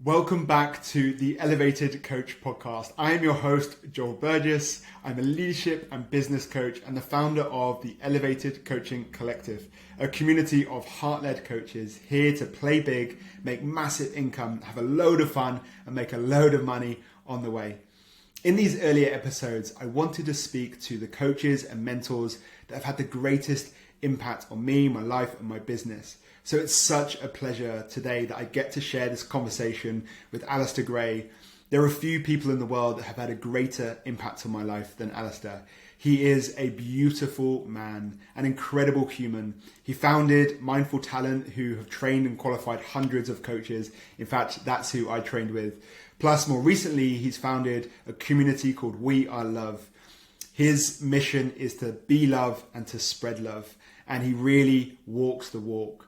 Welcome back to the Elevated Coach podcast. I am your host, Joel Burgess. I'm a leadership and business coach and the founder of the Elevated Coaching Collective, a community of heart-led coaches here to play big, make massive income, have a load of fun, and make a load of money on the way. In these earlier episodes, I wanted to speak to the coaches and mentors that have had the greatest impact on me, my life, and my business. So it's such a pleasure today that I get to share this conversation with Alister Gray. There are few people in the world that have had a greater impact on my life than Alister. He is a beautiful man, an incredible human. He founded Mindful Talent, who have trained and qualified hundreds of coaches. In fact, that's who I trained with. Plus, more recently, he's founded a community called We Are Love. His mission is to be love and to spread love, and he really walks the walk.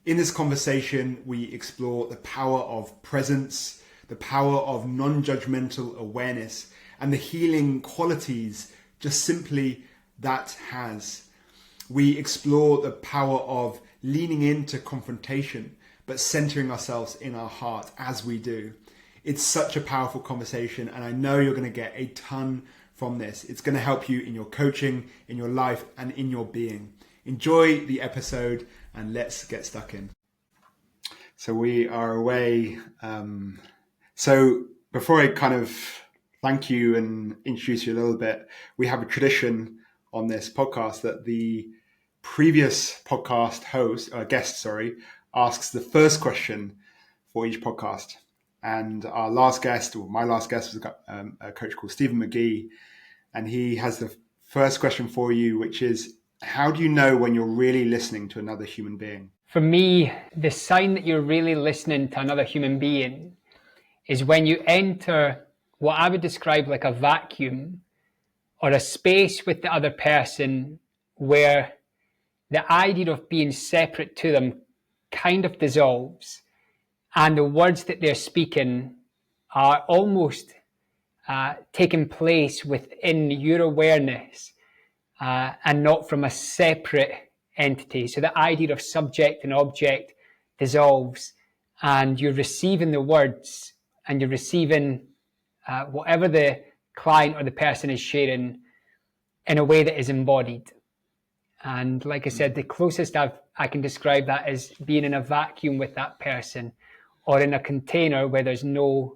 In this conversation, we explore the power of presence, the power of non-judgmental awareness, and the healing qualities just simply that has. We explore the power of leaning into confrontation, but centering ourselves in our heart as we do. It's such a powerful conversation, and I know you're going to get a ton from this. It's going to help you in your coaching, in your life, and in your being. Enjoy the episode and let's get stuck in. So we are away. So before I kind of thank you and introduce you a little bit, we have a tradition on this podcast that the previous podcast guest, asks the first question for each podcast. And our last guest, or my last guest, was a coach called Stephen McGee. And he has the first question for you, which is, how do you know when you're really listening to another human being? For me, the sign that you're really listening to another human being is when you enter what I would describe like a vacuum or a space with the other person where the idea of being separate to them kind of dissolves and the words that they're speaking are almost taking place within your awareness. And not from a separate entity. So the idea of subject and object dissolves and you're receiving the words and you're receiving whatever the client or the person is sharing in a way that is embodied. And like I said, the closest I can describe that is being in a vacuum with that person or in a container where there's no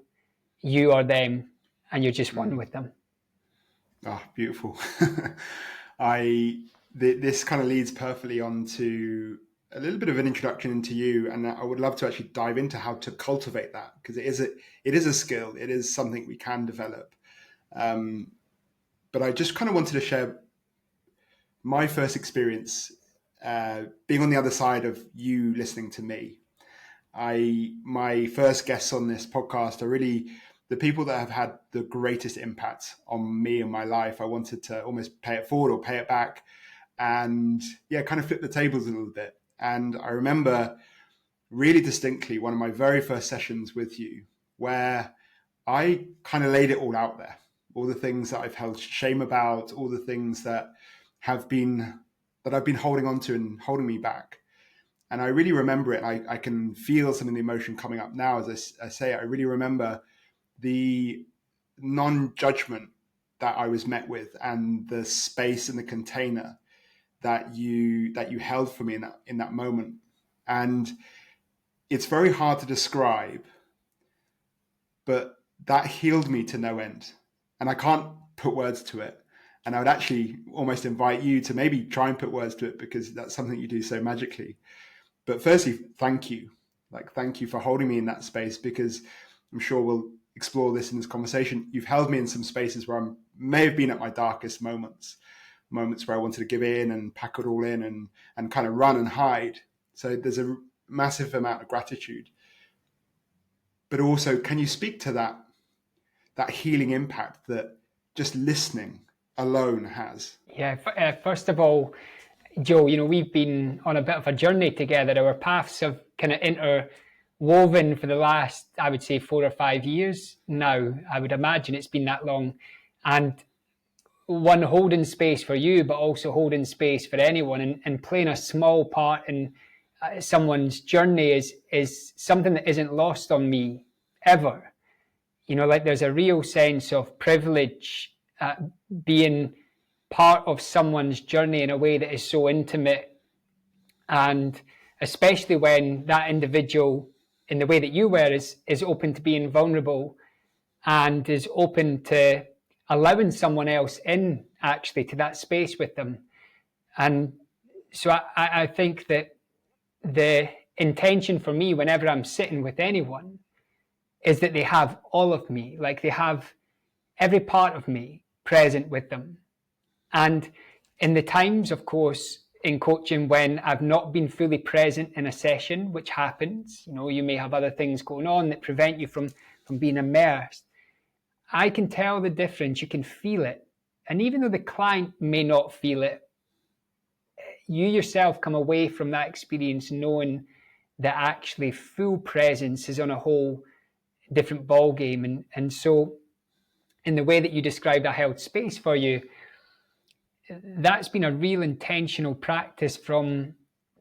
you or them and you're just one with them. Ah, beautiful. This kind of leads perfectly on to a little bit of an introduction into you, and I would love to actually dive into how to cultivate that, because it is a skill, it is something we can develop. But I just kind of wanted to share my first experience being on the other side of you listening to me. My first guests on this podcast are really the people that have had the greatest impact on me and my life. I wanted to almost pay it forward or pay it back and kind of flip the tables a little bit. And I remember really distinctly one of my very first sessions with you where I kind of laid it all out there, all the things that I've held shame about, all the things that I've been holding on to and holding me back. And I really remember it. I can feel some of the emotion coming up now as I say it. I really remember the non-judgment that I was met with and the space and the container that you held for me in that moment. And it's very hard to describe, but that healed me to no end. And I can't put words to it. And I would actually almost invite you to maybe try and put words to it, because that's something you do so magically. But firstly, thank you. Thank you for holding me in that space, because I'm sure we'll explore this in this conversation. You've held me in some spaces where I may have been at my darkest moments where I wanted to give in and pack it all in and kind of run and hide. So there's a massive amount of gratitude. But also, can you speak to that healing impact that just listening alone has? Yeah, first of all, Joe, we've been on a bit of a journey together. Our paths have kind of interwoven for the last, I would say, 4 or 5 years now. I would imagine it's been that long. And one, holding space for you, but also holding space for anyone and playing a small part in someone's journey is something that isn't lost on me. ever. Like there's a real sense of privilege being part of someone's journey in a way that is so intimate, and especially when that individual, in the way that you were, is open to being vulnerable and is open to allowing someone else in actually to that space with them. And so I think that the intention for me whenever I'm sitting with anyone is that they have all of me, like they have every part of me present with them. And in the times, of course, in coaching when I've not been fully present in a session, which happens, you may have other things going on that prevent you from being immersed. I can tell the difference, you can feel it. And even though the client may not feel it, you yourself come away from that experience knowing that actually full presence is on a whole different ball game. And so in the way that you described I held space for you, that's been a real intentional practice from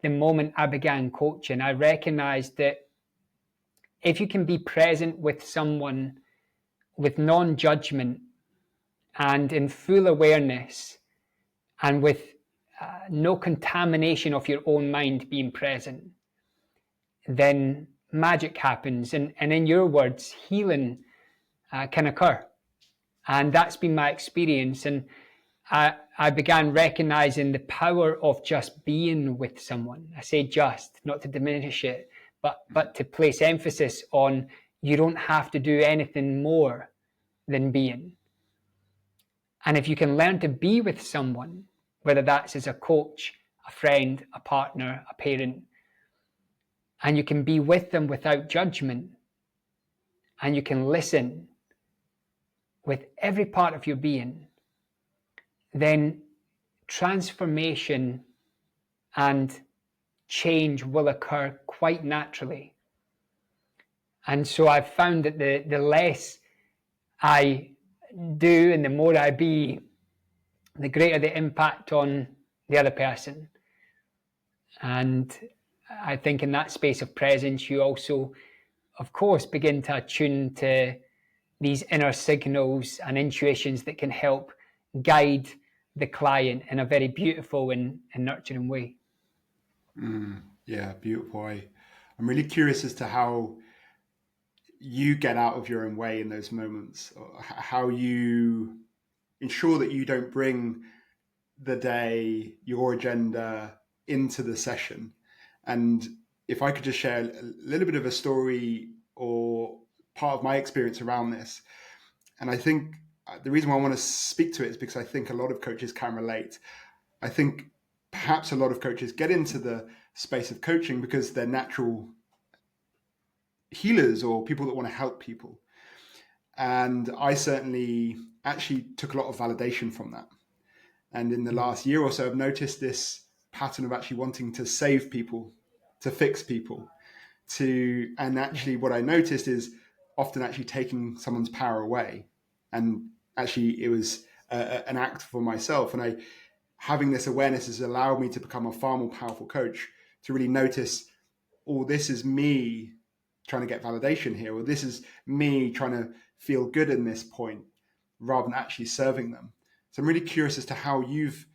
the moment I began coaching. I recognized that if you can be present with someone with non-judgment and in full awareness and with no contamination of your own mind being present, then magic happens. And in your words, healing can occur. And that's been my experience. And I began recognizing the power of just being with someone. I say just, not to diminish it, but to place emphasis on you don't have to do anything more than being. And if you can learn to be with someone, whether that's as a coach, a friend, a partner, a parent, and you can be with them without judgment, and you can listen with every part of your being, then transformation and change will occur quite naturally. And so I've found that the less I do and the more I be, the greater the impact on the other person. And I think in that space of presence, you also, of course, begin to attune to these inner signals and intuitions that can help guide the client in a very beautiful and nurturing way. Yeah, beautiful. I'm really curious as to how you get out of your own way in those moments, or how you ensure that you don't bring the day, your agenda into the session. And if I could just share a little bit of a story or part of my experience around this. And I think the reason why I want to speak to it is because I think a lot of coaches can relate. I think perhaps a lot of coaches get into the space of coaching because they're natural healers or people that want to help people. And I certainly actually took a lot of validation from that. And in the last year or so, I've noticed this pattern of actually wanting to save people, to fix people, and actually what I noticed is often actually taking someone's power away. And actually it was an act for myself. And having this awareness has allowed me to become a far more powerful coach, to really notice, oh, this is me trying to get validation here, or this is me trying to feel good in this point, rather than actually serving them. So I'm really curious as to how you've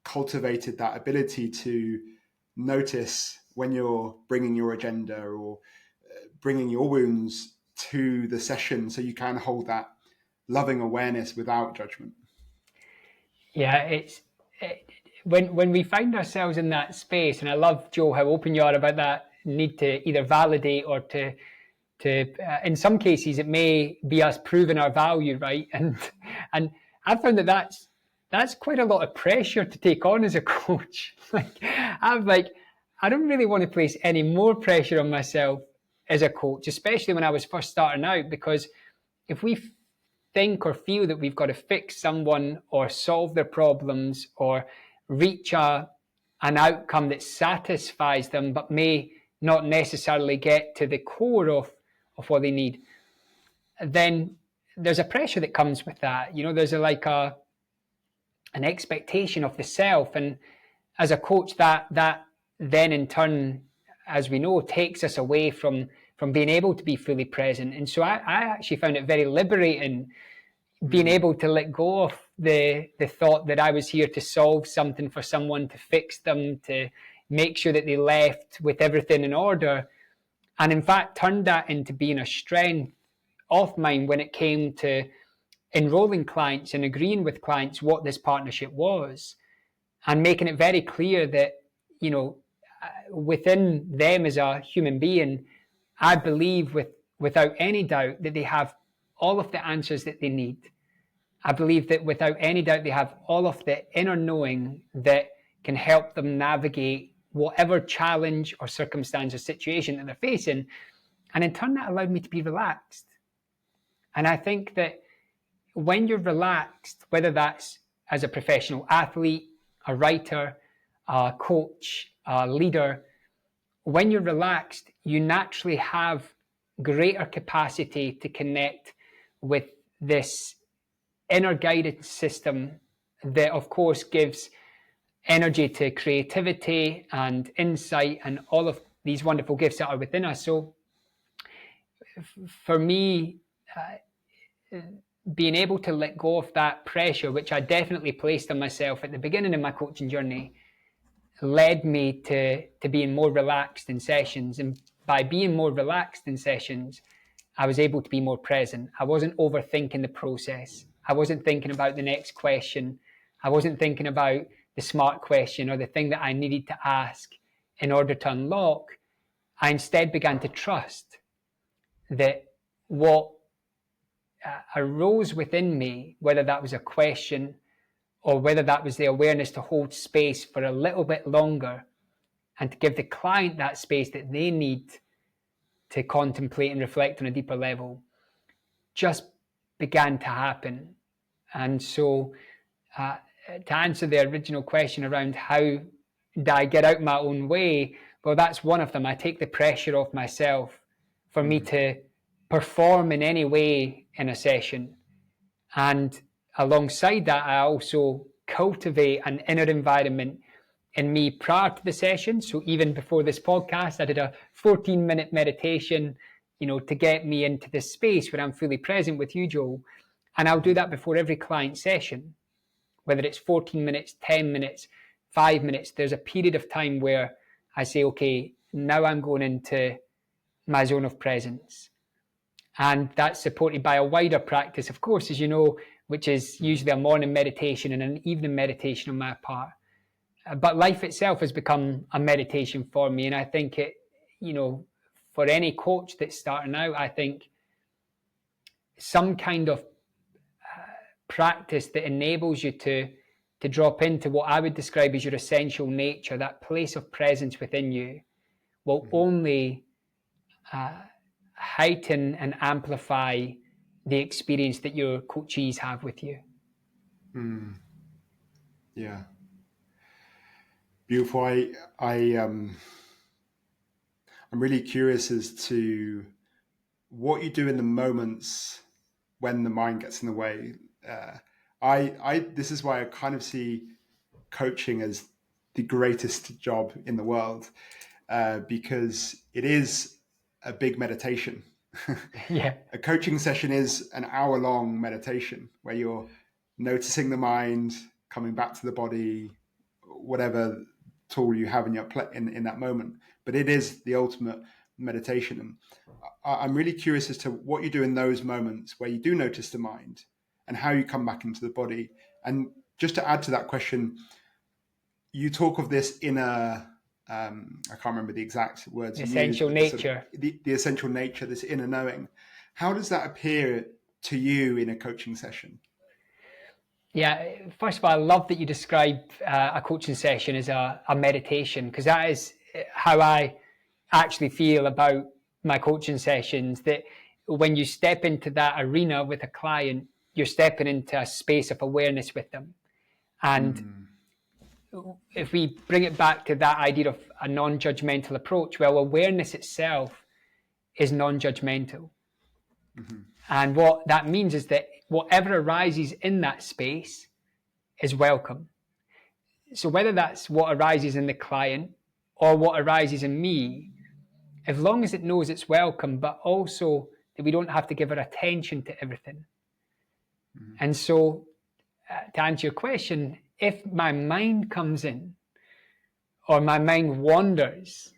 cultivated that ability to notice when you're bringing your agenda or bringing your wounds to the session, so you can hold that loving awareness without judgment. Yeah, when we find ourselves in that space, and I love, Joe, how open you are about that need to either validate or to in some cases it may be us proving our value, right? And I found that's quite a lot of pressure to take on as a coach. I don't really want to place any more pressure on myself as a coach, especially when I was first starting out, because if we think or feel that we've got to fix someone or solve their problems or reach an outcome that satisfies them but may not necessarily get to the core of what they need, then there's a pressure that comes with that. There's an expectation of the self, and as a coach that then in turn, as we know, takes us away from from being able to be fully present. And so I actually found it very liberating being able to let go of the thought that I was here to solve something for someone, to fix them, to make sure that they left with everything in order. And in fact, turned that into being a strength of mine when it came to enrolling clients and agreeing with clients what this partnership was, and making it very clear that, within them as a human being, I believe without any doubt that they have all of the answers that they need. I believe that without any doubt they have all of the inner knowing that can help them navigate whatever challenge or circumstance or situation that they're facing. And in turn, that allowed me to be relaxed. And I think that when you're relaxed, whether that's as a professional athlete, a writer, a coach, a leader, when you're relaxed, you naturally have greater capacity to connect with this inner guidance system that, of course, gives energy to creativity and insight and all of these wonderful gifts that are within us. So for me, being able to let go of that pressure, which I definitely placed on myself at the beginning of my coaching journey, led me to being more relaxed in sessions. And by being more relaxed in sessions, I was able to be more present. I wasn't overthinking the process. I wasn't thinking about the next question. I wasn't thinking about the smart question or the thing that I needed to ask in order to unlock. I instead began to trust that what arose within me, whether that was a question or whether that was the awareness to hold space for a little bit longer and to give the client that space that they need to contemplate and reflect on a deeper level, just began to happen. And so to answer the original question around how do I get out my own way, well, that's one of them. I take the pressure off myself for me to perform in any way in a session. And alongside that, I also cultivate an inner environment in me prior to the session. So even before this podcast, I did a 14-minute meditation, to get me into this space where I'm fully present with you, Joel. And I'll do that before every client session, whether it's 14 minutes, 10 minutes, 5 minutes. There's a period of time where I say, okay, now I'm going into my zone of presence. And that's supported by a wider practice, of course, as you know, which is usually a morning meditation and an evening meditation on my part. But life itself has become a meditation for me. And I think it, for any coach that's starting out, I think some kind of practice that enables you to drop into what I would describe as your essential nature, that place of presence within you, will only heighten and amplify the experience that your coachees have with you. Yeah. Beautiful. I'm really curious as to what you do in the moments when the mind gets in the way. This is why I kind of see coaching as the greatest job in the world, because it is a big meditation. Yeah. A coaching session is an hour-long meditation where you're noticing the mind, coming back to the body, whatever tool you have in your in that moment. But it is the ultimate meditation. And I'm really curious as to what you do in those moments where you do notice the mind and how you come back into the body. And just to add to that question, you talk of this inner, I can't remember the exact words. Essential nature. The essential nature, this inner knowing. How does that appear to you in a coaching session? Yeah, first of all, I love that you describe a coaching session as a meditation, because that is how I actually feel about my coaching sessions, that when you step into that arena with a client, you're stepping into a space of awareness with them. And if we bring it back to that idea of a non-judgmental approach, well, awareness itself is non-judgmental. And what that means is that whatever arises in that space is welcome. So whether that's what arises in the client or what arises in me, as long as it knows it's welcome, but also that we don't have to give our attention to everything. And so, to answer your question, if my mind comes in or my mind wanders,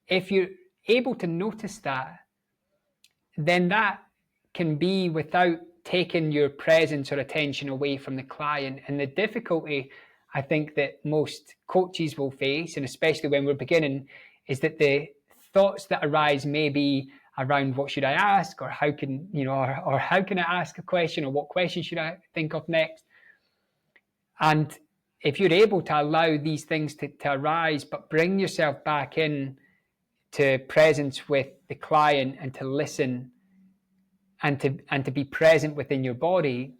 if you're able to notice that, then that can be without taking your presence or attention away from the client. And the difficulty I think that most coaches will face, and especially when we're beginning, is that the thoughts that arise may be around what should I ask, or how can, or how can I ask a question, or what question should I think of next. And if you're able to allow these things to arise, but bring yourself back in to presence with the client and to listen and to be present within your body,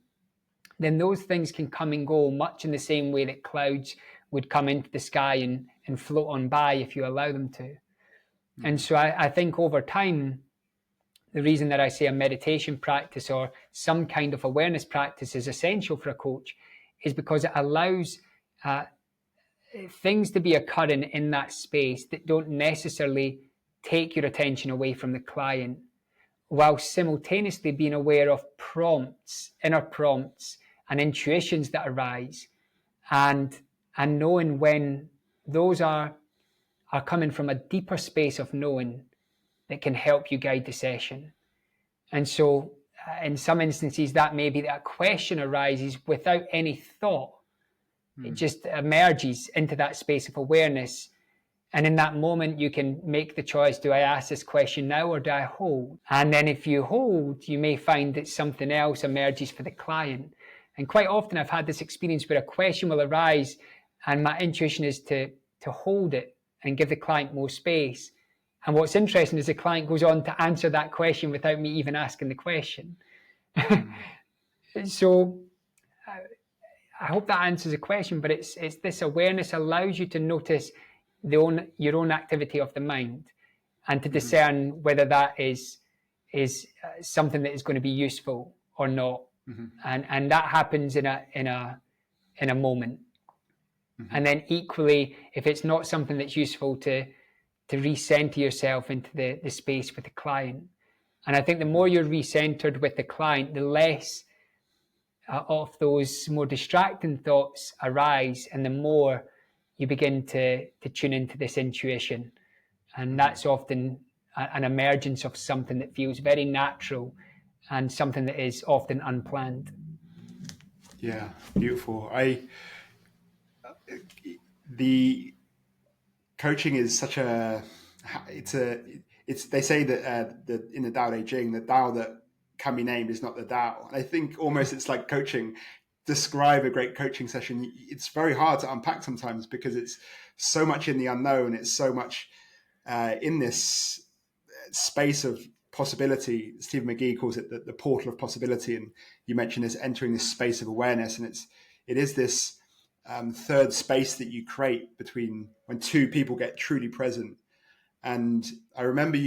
then those things can come and go much in the same way that clouds would come into the sky and float on by if you allow them to. And so I think over time, the reason that I say a meditation practice or some kind of awareness practice is essential for a coach is because it allows things to be occurring in that space that don't necessarily take your attention away from the client, while simultaneously being aware of prompts, inner prompts, and intuitions that arise, and knowing when those are coming from a deeper space of knowing that can help you guide the session. And so in some instances that may be that a question arises without any thought. It just emerges into that space of awareness. And in that moment, you can make the choice, do I ask this question now or do I hold? And then if you hold, you may find that something else emerges for the client. And quite often I've had this experience where a question will arise and my intuition is to hold it and give the client more space. And what's interesting is the client goes on to answer that question without me even asking the question. So I hope that answers the question, but it's this awareness allows you to notice your own activity of the mind and to discern whether that is something that is going to be useful or not. And that happens in a moment. And then equally, if it's not something that's useful, to recenter yourself into the space with the client. And I think the more you're recentered with the client, the less of those more distracting thoughts arise, and the more you begin to tune into this intuition. And that's often an emergence of something that feels very natural and something that is often unplanned. Yeah, beautiful. The coaching is such they say that in the Tao Te Ching, the Tao that can be named is not the Tao. And I think almost it's like coaching. Describe a great coaching session. It's very hard to unpack sometimes because it's so much in the unknown. It's so much in this space of possibility. Stephen McGee calls it the portal of possibility. And you mentioned this entering this space of awareness. And it is this third space that you create between when two people get truly present. And I remember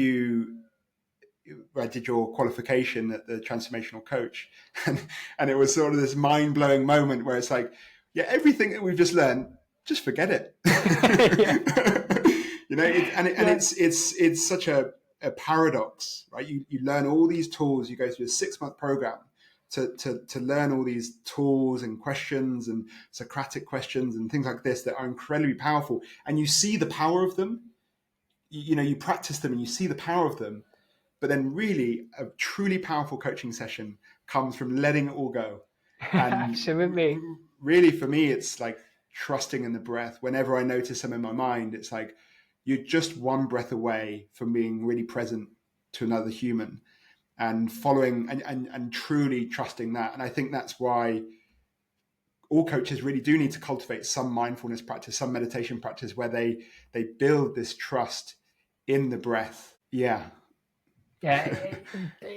I did your qualification at the Transformational Coach, and it was sort of this mind-blowing moment where it's like, yeah, everything that we've just learned, just forget it. It's such a paradox, right? You learn all these tools, you go through a 6-month program to learn all these tools and questions and Socratic questions and things like this that are incredibly powerful, and you see the power of them. You practice them and you see the power of them. But then really a truly powerful coaching session comes from letting it all go. And absolutely. Really for me, it's like trusting in the breath. Whenever I notice them in my mind, it's like you're just one breath away from being really present to another human and following and truly trusting that. And I think that's why all coaches really do need to cultivate some mindfulness practice, some meditation practice where they build this trust in the breath. Yeah. Yeah,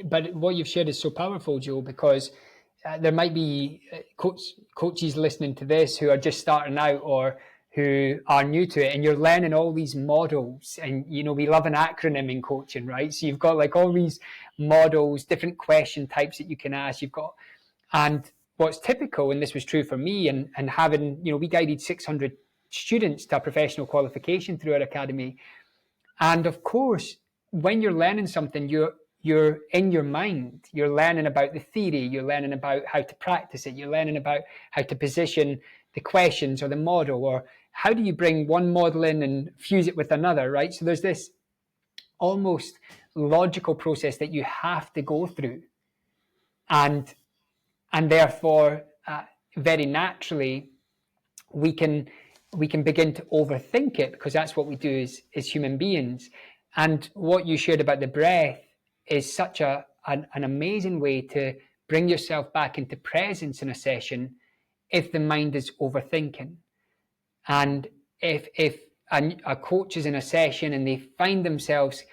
but what you've shared is so powerful, Joe, because there might be coaches listening to this who are just starting out or who are new to it, and you're learning all these models. And, we love an acronym in coaching, right? So you've got like all these models, different question types that you can ask. And what's typical, and this was true for me, and having, we guided 600 students to a professional qualification through our academy. And of course, when you're learning something, you're in your mind. You're learning about the theory. You're learning about how to practice it. You're learning about how to position the questions or the model, or how do you bring one model in and fuse it with another, right? So there's this almost logical process that you have to go through, and therefore, very naturally, we can begin to overthink it, because that's what we do as human beings. And what you shared about the breath is such an amazing way to bring yourself back into presence in a session if the mind is overthinking. And if a coach is in a session and they find themselves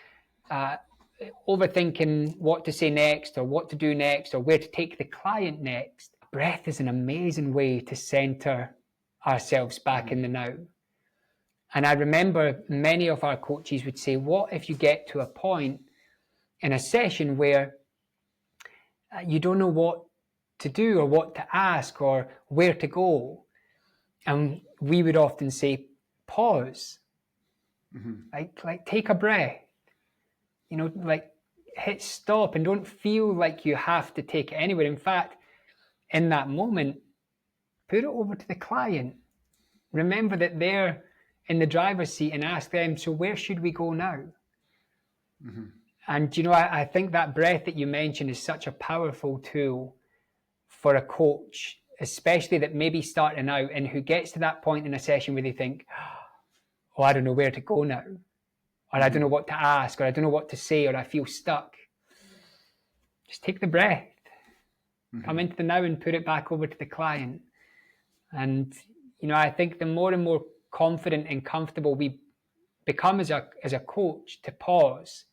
overthinking what to say next, or what to do next, or where to take the client next, breath is an amazing way to center ourselves back in the now. And I remember many of our coaches would say, what if you get to a point in a session where you don't know what to do, or what to ask, or where to go? And we would often say, pause, like take a breath, like hit stop, and don't feel like you have to take it anywhere. In fact, in that moment, put it over to the client. Remember that they're in the driver's seat, and ask them, so where should we go now? And I think that breath that you mentioned is such a powerful tool for a coach, especially that maybe starting out and who gets to that point in a session where they think, oh, I don't know where to go now, or I don't know what to ask, or I don't know what to say, or I feel stuck. Just take the breath, come into the now, and put it back over to the client. And I think the more and more confident and comfortable we become as a coach, to pause,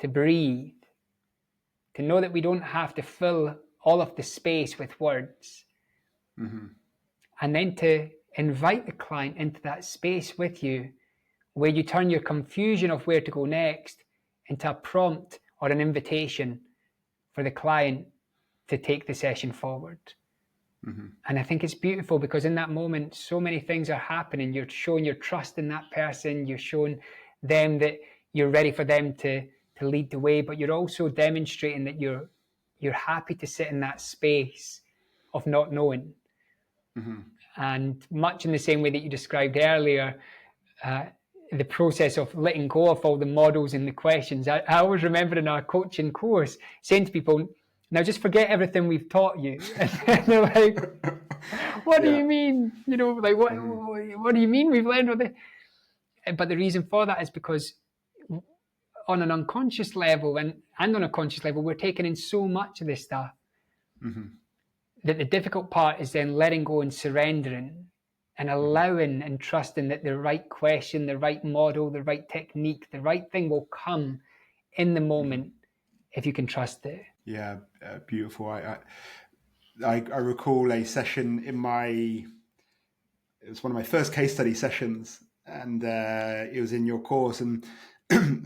to breathe, to know that we don't have to fill all of the space with words, and then to invite the client into that space with you, where you turn your confusion of where to go next into a prompt or an invitation for the client to take the session forward. And I think it's beautiful, because in that moment, so many things are happening. You're showing your trust in that person. You're showing them that you're ready for them to lead the way, but you're also demonstrating that you're happy to sit in that space of not knowing. And much in the same way that you described earlier, the process of letting go of all the models and the questions. I always remember in our coaching course saying to people, now just forget everything we've taught you. And they're like, what do you mean? What do you mean we've learned all this? But the reason for that is because on an unconscious level and on a conscious level, we're taking in so much of this stuff that the difficult part is then letting go and surrendering, and allowing and trusting that the right question, the right model, the right technique, the right thing will come in the moment if you can trust it. Yeah, beautiful. I recall a session it was one of my first case study sessions, and it was in your course, and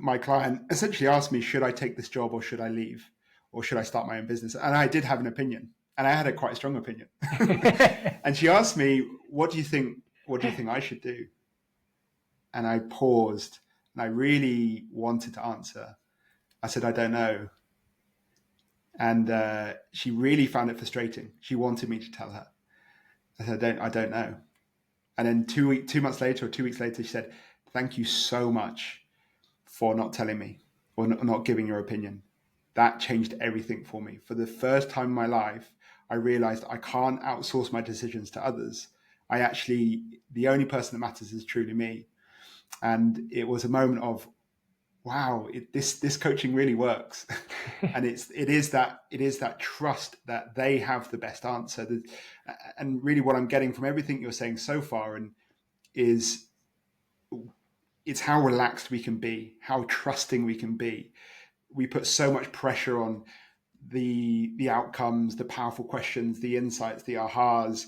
my client essentially asked me, should I take this job, or should I leave, or should I start my own business? And I did have an opinion, and I had a quite strong opinion. And she asked me, what do you think I should do? And I paused, and I really wanted to answer. I said, I don't know. And she really found it frustrating. She wanted me to tell her. I said, I don't know. And then 2 months later, or 2 weeks later, she said, thank you so much for not telling me, or not giving your opinion. That changed everything for me. For the first time in my life, I realized I can't outsource my decisions to others. The only person that matters is truly me. And it was a moment of, wow, this coaching really works. And it is that trust that they have the best answer. And really what I'm getting from everything you're saying so far is it's how relaxed we can be, how trusting we can be. We put so much pressure on the outcomes, the powerful questions, the insights, the ahas.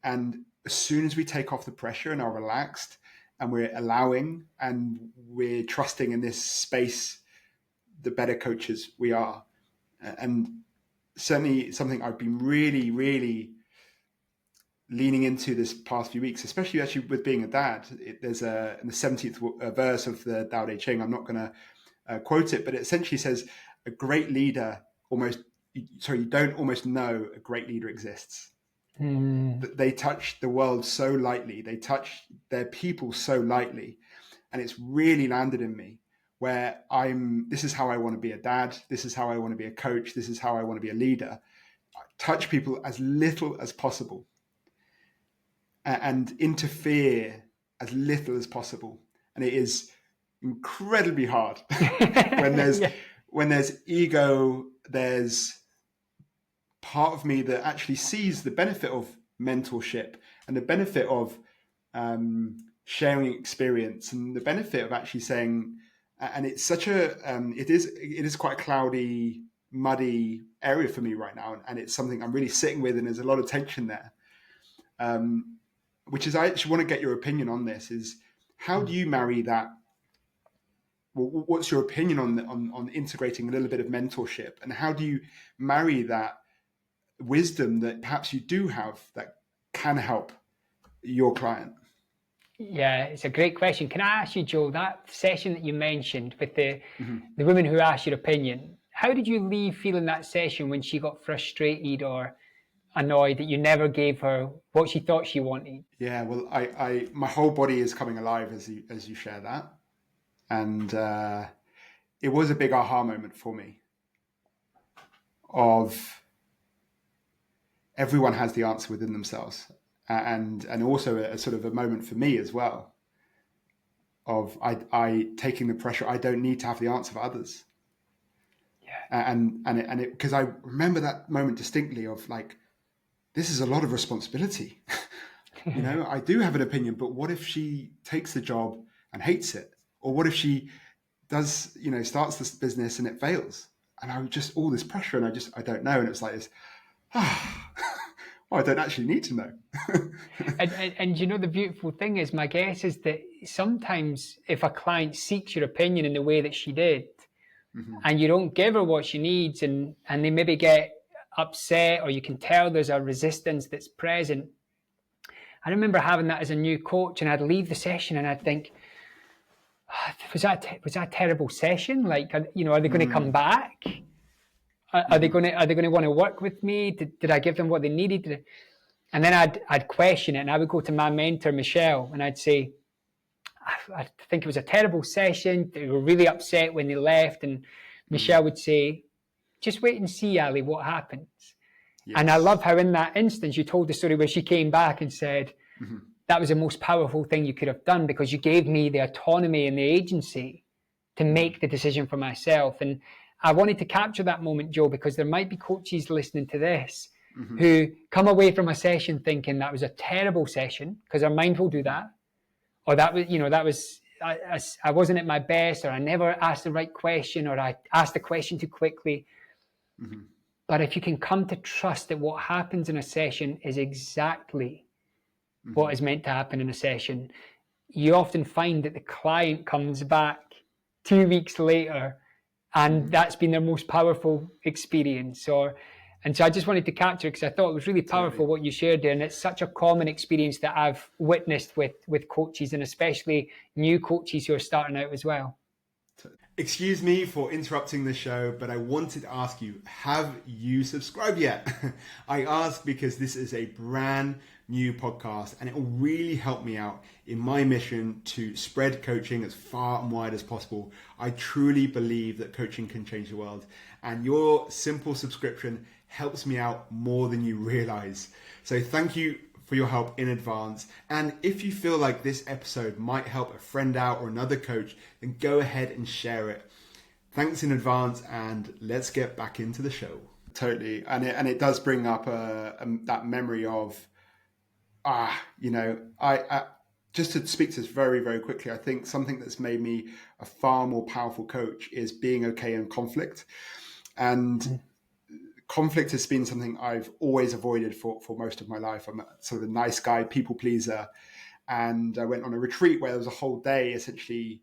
And as soon as we take off the pressure and are relaxed, and we're allowing and we're trusting in this space, the better coaches we are. And certainly something I've been really, really leaning into this past few weeks, especially actually with being a dad. There's in the 17th verse of the Tao Te Ching, I'm not going to quote it, but it essentially says a great leader you don't almost know a great leader exists. They touch the world so lightly, they touch their people so lightly, and it's really landed in me where this is how I want to be a dad, this is how I want to be a coach, this is how I want to be a leader. Touch people as little as possible and interfere as little as possible. And it is incredibly hard when there's ego, there's part of me that actually sees the benefit of mentorship and the benefit of sharing experience and the benefit of actually saying, and it's such it is quite a cloudy, muddy area for me right now, and it's something I'm really sitting with, and there's a lot of tension there. Which is, I actually want to get your opinion on this, is how do you marry that? What's your opinion on integrating a little bit of mentorship, and how do you marry that wisdom that perhaps you do have that can help your client? Yeah, it's a great question. Can I ask you, Joe, that session that you mentioned with the woman who asked your opinion, how did you leave feeling that session when she got frustrated or annoyed that you never gave her what she thought she wanted? Yeah, well, I my whole body is coming alive as you share that, and it was a big aha moment for me. Of everyone has the answer within themselves, and also a sort of a moment for me as well. Of I taking the pressure. I don't need to have the answer for others. Yeah, and it because I remember that moment distinctly of like, this is a lot of responsibility. I do have an opinion, but what if she takes the job and hates it? Or what if she does, starts this business and it fails? And I was just all this pressure, and I don't know. And it's like this, well, I don't actually need to know. and the beautiful thing is, my guess is that sometimes if a client seeks your opinion in the way that she did, and you don't give her what she needs, and they maybe get upset, or you can tell there's a resistance that's present. I remember having that as a new coach, and I'd leave the session and I'd think, was that a terrible session? Like, are they going to come back? Are they going to want to work with me? Did I give them what they needed? And then I'd question it, and I would go to my mentor, Michelle, and I'd say, I think it was a terrible session. They were really upset when they left. And Michelle would say, just wait and see, Ali, what happens. Yes. And I love how in that instance, you told the story where she came back and said, that was the most powerful thing you could have done, because you gave me the autonomy and the agency to make the decision for myself. And I wanted to capture that moment, Joe, because there might be coaches listening to this who come away from a session thinking that was a terrible session, because our mind will do that. Or that was, I wasn't at my best, or I never asked the right question, or I asked the question too quickly. But if you can come to trust that what happens in a session is exactly what is meant to happen in a session, you often find that the client comes back 2 weeks later, and that's been their most powerful experience. And so I just wanted to capture it because I thought it was really powerful what you shared there. And it's such a common experience that I've witnessed with coaches, and especially new coaches who are starting out as well. Excuse me for interrupting the show, but I wanted to ask you, have you subscribed yet? I ask because this is a brand new podcast, and it will really help me out in my mission to spread coaching as far and wide as possible. I truly believe that coaching can change the world, and your simple subscription helps me out more than you realize. So thank you for your help in advance. And if you feel like this episode might help a friend out or another coach, then go ahead and share it. Thanks in advance, and let's get back into the show. Totally. And it does bring up that memory of, I just to speak to this very, very quickly, I think something that's made me a far more powerful coach is being okay in conflict. And conflict has been something I've always avoided for most of my life. I'm sort of a nice guy, people pleaser. And I went on a retreat where there was a whole day essentially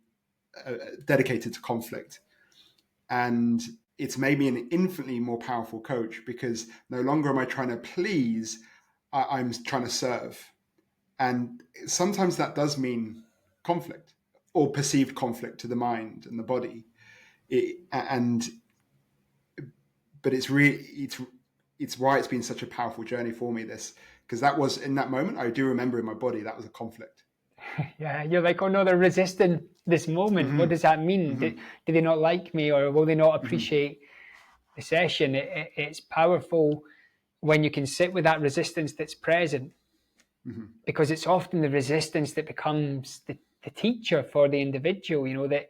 dedicated to conflict. And it's made me an infinitely more powerful coach, because no longer am I trying to please. I'm trying to serve. And sometimes that does mean conflict or perceived conflict to the mind and the body. But it's why it's been such a powerful journey for me, this, because that was, in that moment, I do remember in my body, that was a conflict. Yeah, you're like, oh no, they're resisting this moment. What does that mean? Do they not like me, or will they not appreciate the session? It's powerful when you can sit with that resistance that's present, because it's often the resistance that becomes the teacher for the individual, that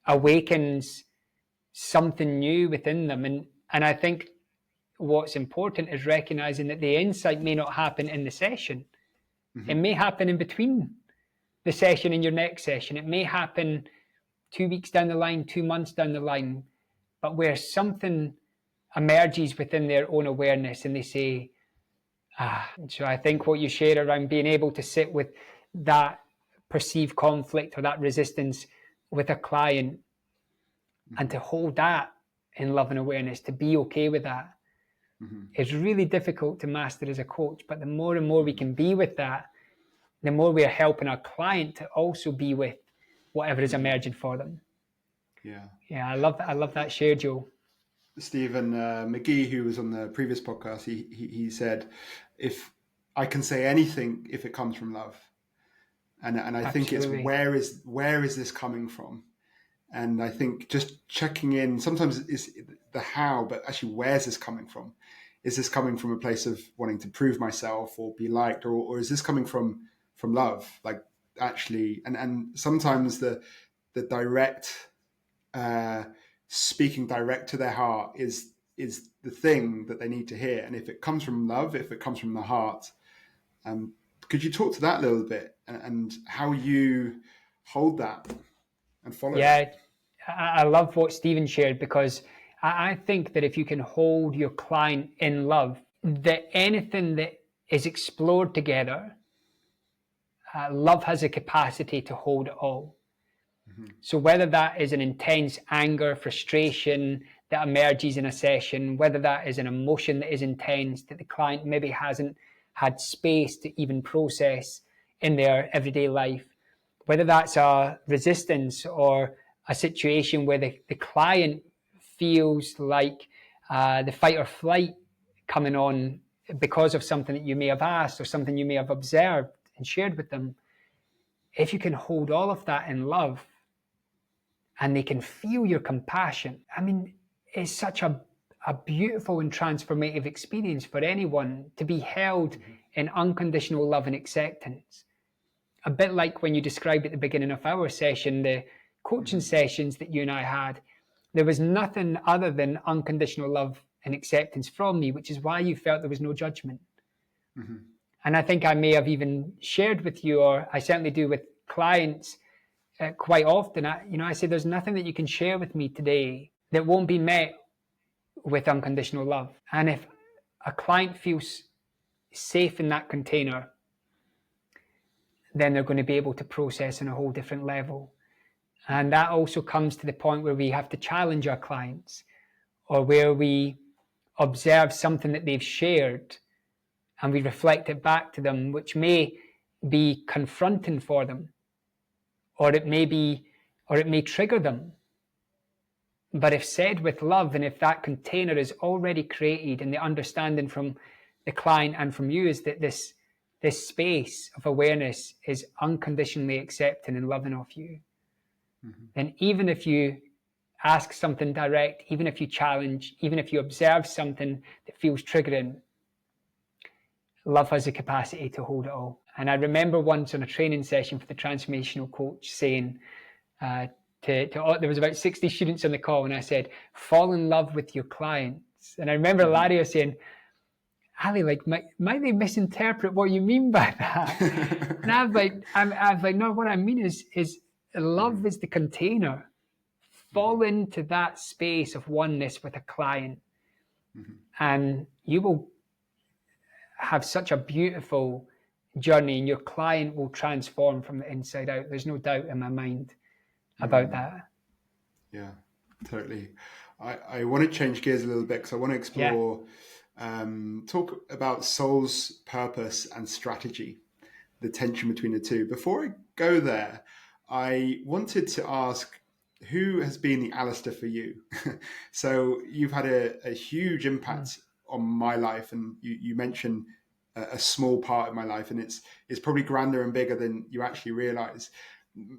awakens something new within them. And I think what's important is recognizing that the insight may not happen in the session. It may happen in between the session and your next session. It may happen 2 weeks down the line, 2 months down the line, but where something emerges within their own awareness and they say, So I think what you share around being able to sit with that perceived conflict or that resistance with a client and to hold that in love and awareness, to be okay with that, is really difficult to master as a coach. But the more and more we can be with that, the more we are helping our client to also be with whatever is emerging for them. Yeah, I love that share, Joe. Stephen McGee, who was on the previous podcast, he said, if I can say anything, if it comes from love. And I think it's where is this coming from? And I think just checking in, sometimes it's the how, but actually, where's this coming from? Is this coming from a place of wanting to prove myself or be liked, or is this coming from love? Like, actually, and sometimes the direct, speaking direct to their heart is the thing that they need to hear. And if it comes from love, if it comes from the heart, could you talk to that a little bit and how you hold that and follow it? Yeah, I love what Stephen shared, because I think that if you can hold your client in love, that anything that is explored together, love has a capacity to hold it all. So whether that is an intense anger, frustration that emerges in a session, whether that is an emotion that is intense that the client maybe hasn't had space to even process in their everyday life, whether that's a resistance or a situation where the client feels like the fight or flight coming on because of something that you may have asked or something you may have observed and shared with them, if you can hold all of that in love and they can feel your compassion, I mean, it's such a beautiful and transformative experience for anyone to be held in unconditional love and acceptance. A bit like when you described at the beginning of our session, the coaching sessions that you and I had, there was nothing other than unconditional love and acceptance from me, which is why you felt there was no judgment. And I think I may have even shared with you, or I certainly do with clients quite often, I say there's nothing that you can share with me today that won't be met with unconditional love. And if a client feels safe in that container, then they're going to be able to process on a whole different level. And that also comes to the point where we have to challenge our clients, or where we observe something that they've shared and we reflect it back to them, which may be confronting for them, or it may trigger them. But if said with love, and if that container is already created, and the understanding from the client and from you is that this space of awareness is unconditionally accepting and loving of you, then even if you ask something direct, even if you challenge, even if you observe something that feels triggering, love has the capacity to hold it all. And I remember once on a training session for the transformational coach saying, there was about 60 students on the call, and I said, fall in love with your clients. And I remember Larry saying, Ali, like, might they misinterpret what you mean by that? And I was like, no, what I mean is love is the container. Fall into that space of oneness with a client, and you will have such a beautiful journey, and your client will transform from the inside out. There's no doubt in my mind about that. Yeah, totally. I want to change gears a little bit, because I want to explore talk about soul's purpose and strategy, the tension between the two. Before I go there, I wanted to ask, who has been the Alister for you? So you've had a huge impact on my life, and you mentioned a small part of my life, and it's probably grander and bigger than you actually realize.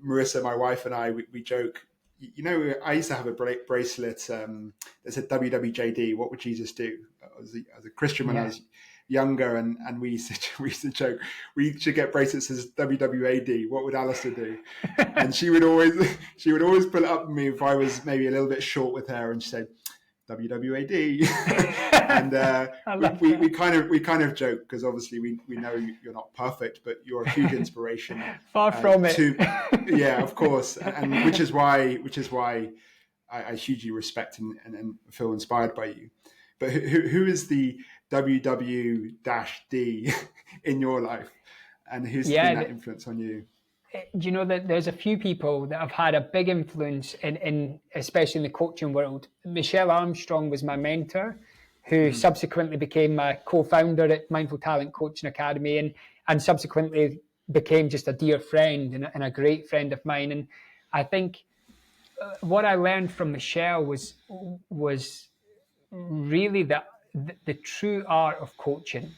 Marissa, my wife, and I, we joke. You know, I used to have a bracelet that said WWJD, what would Jesus do? As a Christian when I was younger, and we used to joke, we should get bracelets that says WWAD, what would Alister do? And she would always pull it up with me if I was maybe a little bit short with her, and she said WWAD. And we kind of joke, because obviously we know you're not perfect, but you're a huge inspiration. Far from it. Yeah, of course, and which is why I hugely respect and feel inspired by you. But who is the WW-D in your life, and who's been that influence on you? Do you know that there's a few people that have had a big influence in especially in the coaching world? Michelle Armstrong was my mentor, who subsequently became my co-founder at Mindful Talent Coaching Academy, and subsequently became just a dear friend and a great friend of mine. And I think what I learned from Michelle was really the true art of coaching.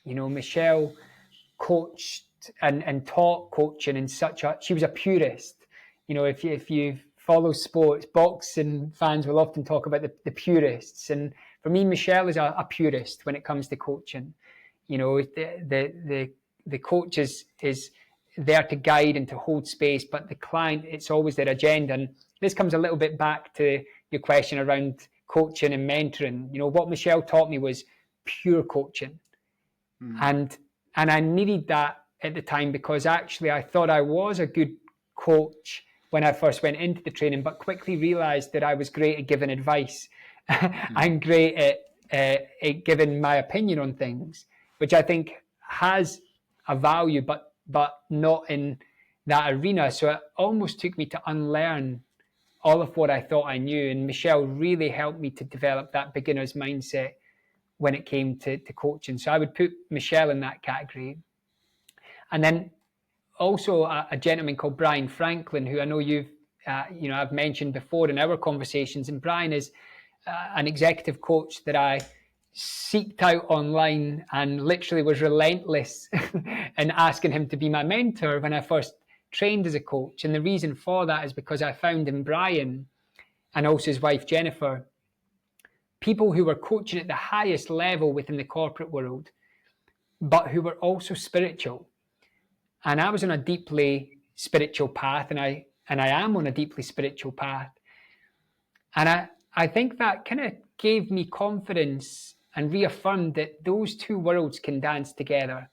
You know, Michelle coached and taught coaching in she was a purist. You know, if you follow sports, boxing fans will often talk about the purists. And for me, Michelle is a purist when it comes to coaching. You know, the coach is there to guide and to hold space, but the client, it's always their agenda. And this comes a little bit back to your question around coaching and mentoring. You know, what Michelle taught me was pure coaching. And I needed that at the time, because actually I thought I was a good coach when I first went into the training, but quickly realized that I was great at giving advice and great at giving my opinion on things, which I think has a value, but not in that arena. So it almost took me to unlearn all of what I thought I knew. And Michelle really helped me to develop that beginner's mindset when it came to coaching. So I would put Michelle in that category. And then also a gentleman called Brian Franklin, who I know I've mentioned before in our conversations. And Brian is an executive coach that I seeked out online and literally was relentless in asking him to be my mentor when I first trained as a coach. And the reason for that is because I found in Brian, and also his wife Jennifer, people who were coaching at the highest level within the corporate world, but who were also spiritual. And I was on a deeply spiritual path, and I am on a deeply spiritual path. And I think that kind of gave me confidence and reaffirmed that those two worlds can dance together.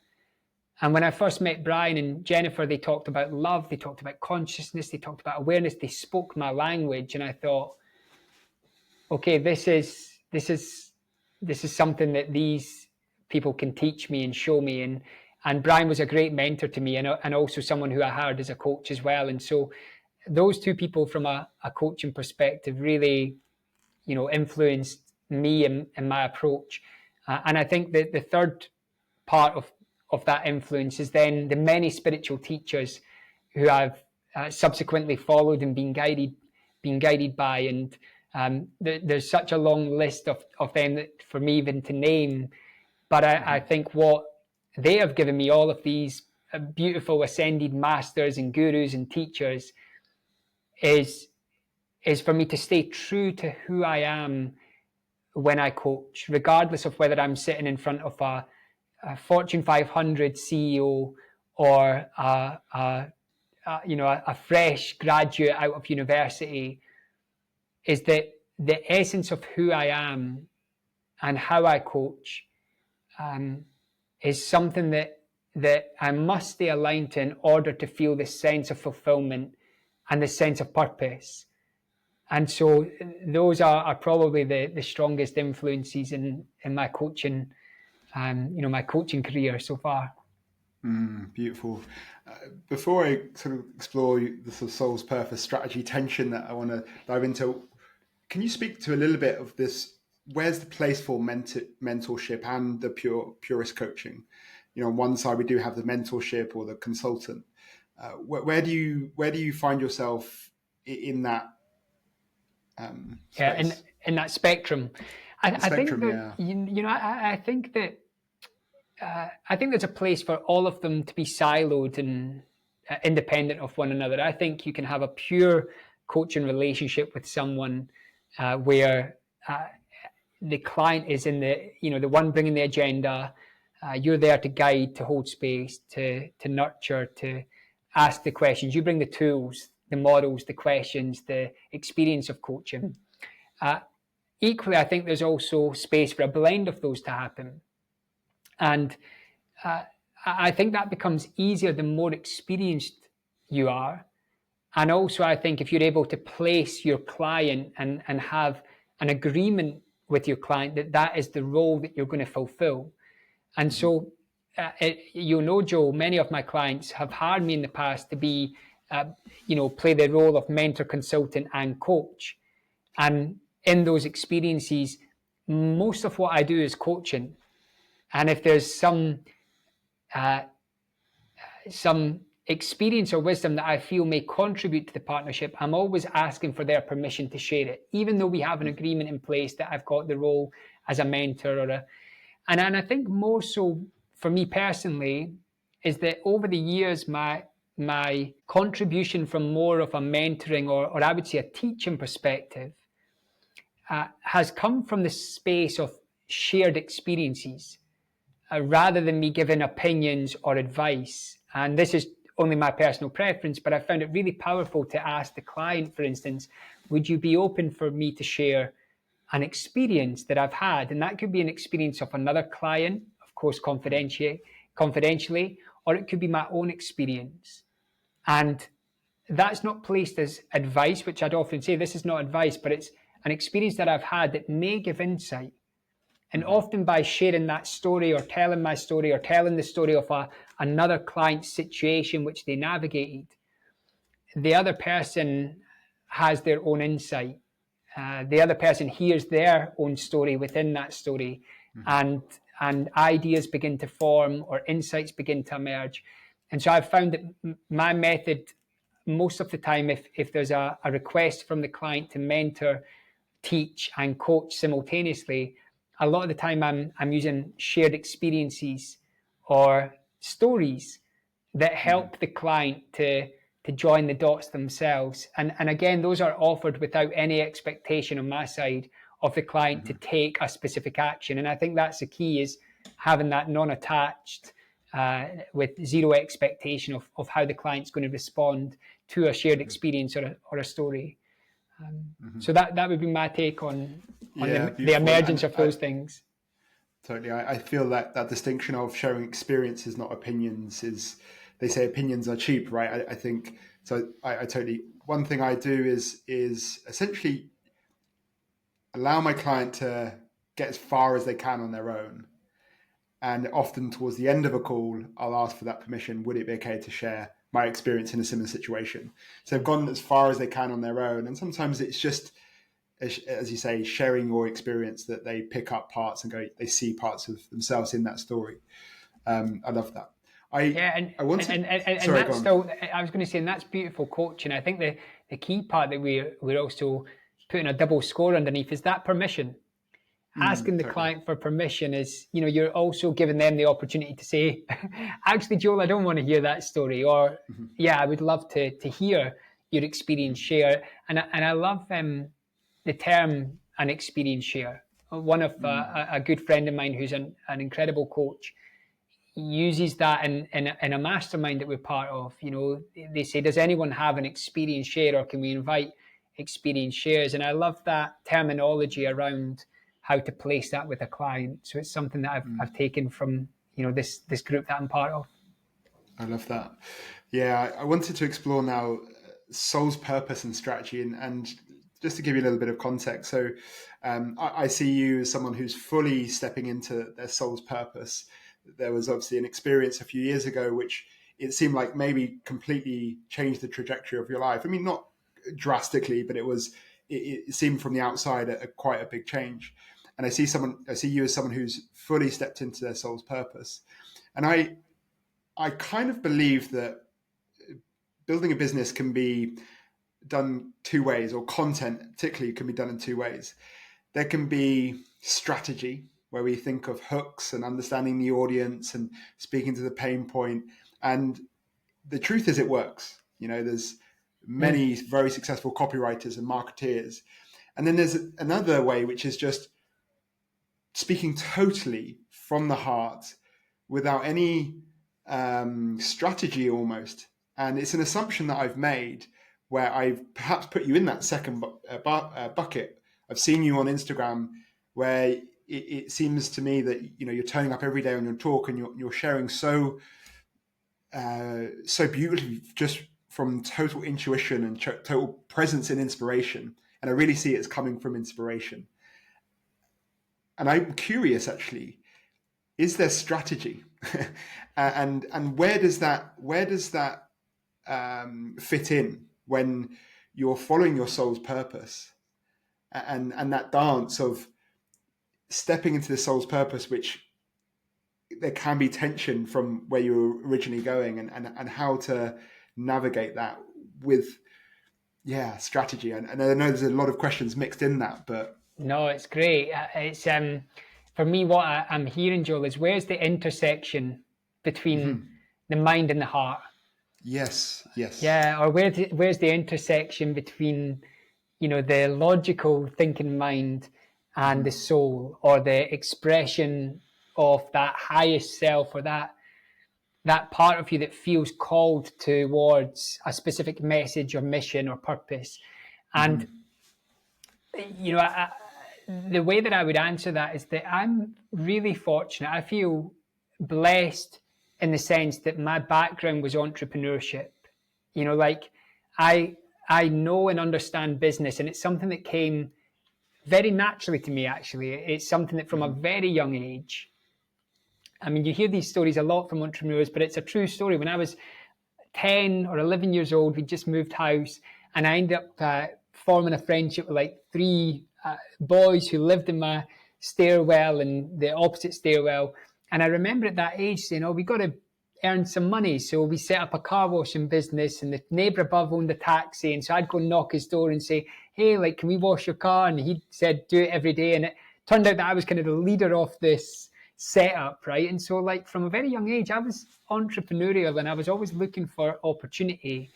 And when I first met Brian and Jennifer, they talked about love, they talked about consciousness, they talked about awareness, they spoke my language. And I thought, okay, this is something that these people can teach me and show me. And Brian was a great mentor to me, and also someone who I hired as a coach as well. And so those two people from a coaching perspective really, you know, influenced me and my approach. And I think that the third part of that influence is then the many spiritual teachers who I've subsequently followed and been guided by. And there's such a long list of them that for me even to name. But I think what they have given me, all of these beautiful ascended masters and gurus and teachers, is for me to stay true to who I am when I coach, regardless of whether I'm sitting in front of a Fortune 500 CEO or a fresh graduate out of university. Is that the essence of who I am and how I coach is something that I must stay aligned to in order to feel this sense of fulfillment and the sense of purpose. And so those are probably the strongest influences in my coaching, my coaching career so far. Beautiful. Before I sort of explore the sort of soul's purpose strategy tension that I want to dive into, can you speak to a little bit of this where's the place for mentorship and the purist coaching? On one side we do have the mentorship or the consultant. Where do you find yourself in that space? In that spectrum. I think that yeah. I think that I think there's a place for all of them to be siloed and independent of one another. I think you can have a pure coaching relationship with someone where the client is in the one bringing the agenda. You're there to guide, to hold space, to nurture, to ask the questions. You bring the tools, the models, the questions, the experience of coaching. Equally, I think there's also space for a blend of those to happen. And I think that becomes easier the more experienced you are. And also, I think if you're able to place your client and have an agreement with your client that is the role that you're going to fulfill. And so, Joe, many of my clients have hired me in the past to be, play the role of mentor, consultant, and coach. And in those experiences, most of what I do is coaching. And if there's some experience or wisdom that I feel may contribute to the partnership, I'm always asking for their permission to share it, even though we have an agreement in place that I've got the role as a mentor and I think more so for me personally is that over the years, my contribution from more of a mentoring or I would say a teaching perspective has come from the space of shared experiences rather than me giving opinions or advice. And this is only my personal preference, but I found it really powerful to ask the client, for instance, would you be open for me to share an experience that I've had? And that could be an experience of another client, of course, confidentially, or it could be my own experience. And that's not placed as advice, which I'd often say, this is not advice, but it's an experience that I've had that may give insight. And often by sharing that story or telling my story or telling the story of another client's situation which they navigated, the other person has their own insight. The other person hears their own story within that story, and ideas begin to form or insights begin to emerge. And so I've found that my method, most of the time, if there's a request from the client to mentor, teach, and coach simultaneously, a lot of the time I'm using shared experiences or stories that help the client to join the dots themselves. And again, those are offered without any expectation on my side of the client to take a specific action. And I think that's the key, is having that non-attached with zero expectation of how the client's going to respond to a shared experience or a story. So that would be my take on the emergence of those things. Totally. I feel that distinction of sharing experiences, not opinions, is, they say opinions are cheap, right? I think, so I totally, one thing I do is essentially allow my client to get as far as they can on their own. And often towards the end of a call, I'll ask for that permission. Would it be okay to share my experience in a similar situation? So they've gone as far as they can on their own. And sometimes it's just, as you say, sharing your experience, that they pick up parts and they see parts of themselves in that story. I love that. I was going to say, and that's beautiful coaching. I think the key part that we're also putting a double score underneath is that permission. Asking the client for permission is, you're also giving them the opportunity to say, actually, Joel, I don't want to hear that story, or I would love to hear your experience share. And I love the term an experience share. One of a good friend of mine who's an incredible coach uses that in a mastermind that we're part of. They say, does anyone have an experience share, or can we invite experience shares? And I love that terminology around how to place that with a client. So it's something that I've taken from this group that I'm part of. I love that. Yeah, I wanted to explore now soul's purpose and strategy, and just to give you a little bit of context. So I see you as someone who's fully stepping into their soul's purpose. There was obviously an experience a few years ago which it seemed like maybe completely changed the trajectory of your life. I mean, not drastically, but it seemed from the outside quite a big change. and I see you as someone who's fully stepped into their soul's purpose. And I kind of believe that building a business can be done two ways, or content particularly can be done in two ways. There can be strategy, where we think of hooks and understanding the audience and speaking to the pain point. And the truth is it works. There's many very successful copywriters and marketeers. And then there's another way, which is just speaking totally from the heart without any strategy almost. And it's an assumption that I've made, where I've perhaps put you in that second bucket. I've seen you on Instagram, where it seems to me that you're turning up every day on your talk, and you're sharing so beautifully, just from total intuition and total presence and inspiration. And I really see it as coming from inspiration. And I'm curious, actually, is there strategy? and where does that fit in when you're following your soul's purpose, and that dance of stepping into the soul's purpose, which there can be tension from where you were originally going, and how to navigate that with strategy. And I know there's a lot of questions mixed in that, but no, it's great. It's for me, what I'm hearing, Joel, is where's the intersection between the mind and the heart? Yes. Yeah, or where's the intersection between the logical thinking mind and the soul, or the expression of that highest self, or that part of you that feels called towards a specific message or mission or purpose. And the way that I would answer that is that I'm really fortunate. I feel blessed in the sense that my background was entrepreneurship. I know and understand business, and it's something that came very naturally to me, actually. It's something that from a very young age, I mean, you hear these stories a lot from entrepreneurs, but it's a true story. When I was 10 or 11 years old, we just moved house, and I ended up forming a friendship with like three boys who lived in my stairwell and the opposite stairwell. And I remember at that age saying, we got to earn some money. So we set up a car washing business, and the neighbour above owned a taxi. And so I'd go knock his door and say, hey, can we wash your car? And he said, do it every day. And it turned out that I was kind of the leader of this setup, right? And so from a very young age, I was entrepreneurial, and I was always looking for opportunity.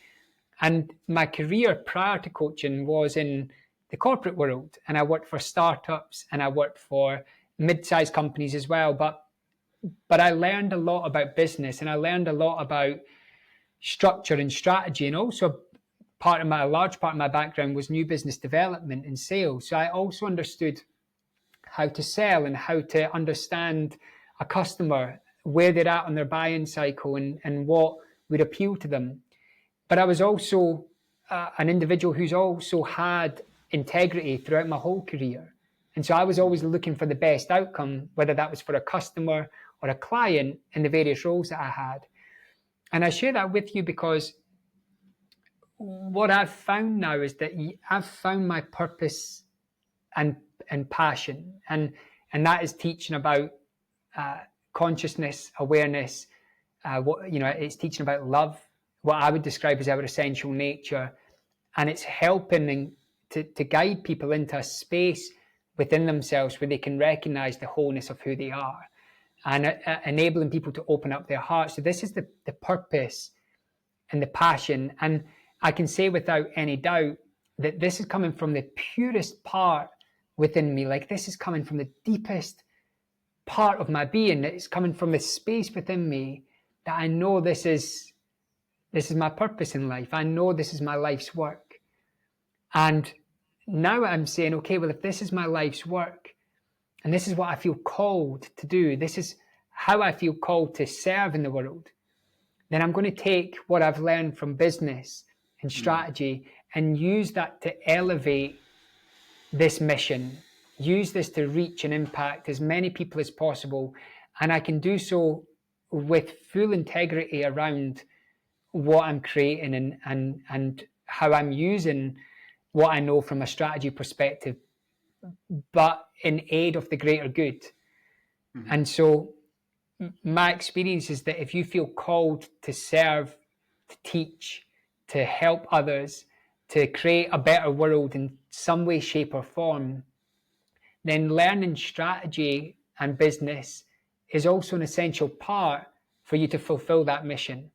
And my career prior to coaching was in the corporate world, and I worked for startups, and I worked for mid-sized companies as well. But I learned a lot about business, and I learned a lot about structure and strategy, and also a large part of my background was new business development and sales. So I also understood how to sell and how to understand a customer, where they're at on their buying cycle, and what would appeal to them. But I was also an individual who's also had integrity throughout my whole career. And so I was always looking for the best outcome, whether that was for a customer or a client, in the various roles that I had. And I share that with you because what I've found now is that I've found my purpose and passion. And that is teaching about consciousness, awareness. It's teaching about love, what I would describe as our essential nature. And it's helping to guide people into a space within themselves where they can recognize the wholeness of who they are, and enabling people to open up their hearts. So this is the purpose and the passion. And I can say without any doubt that this is coming from the purest part within me. This is coming from the deepest part of my being. It's coming from the space within me that I know this is my purpose in life. I know this is my life's work. And now I'm saying, okay, well, if this is my life's work, and this is what I feel called to do, this is how I feel called to serve in the world, then I'm going to take what I've learned from business and strategy and use that to elevate this mission, use this to reach and impact as many people as possible. And I can do so with full integrity around what I'm creating and how I'm using what I know from a strategy perspective but in aid of the greater good. And so my experience is that if you feel called to serve, to teach, to help others, to create a better world in some way, shape, or form, then learning strategy and business is also an essential part for you to fulfill that mission.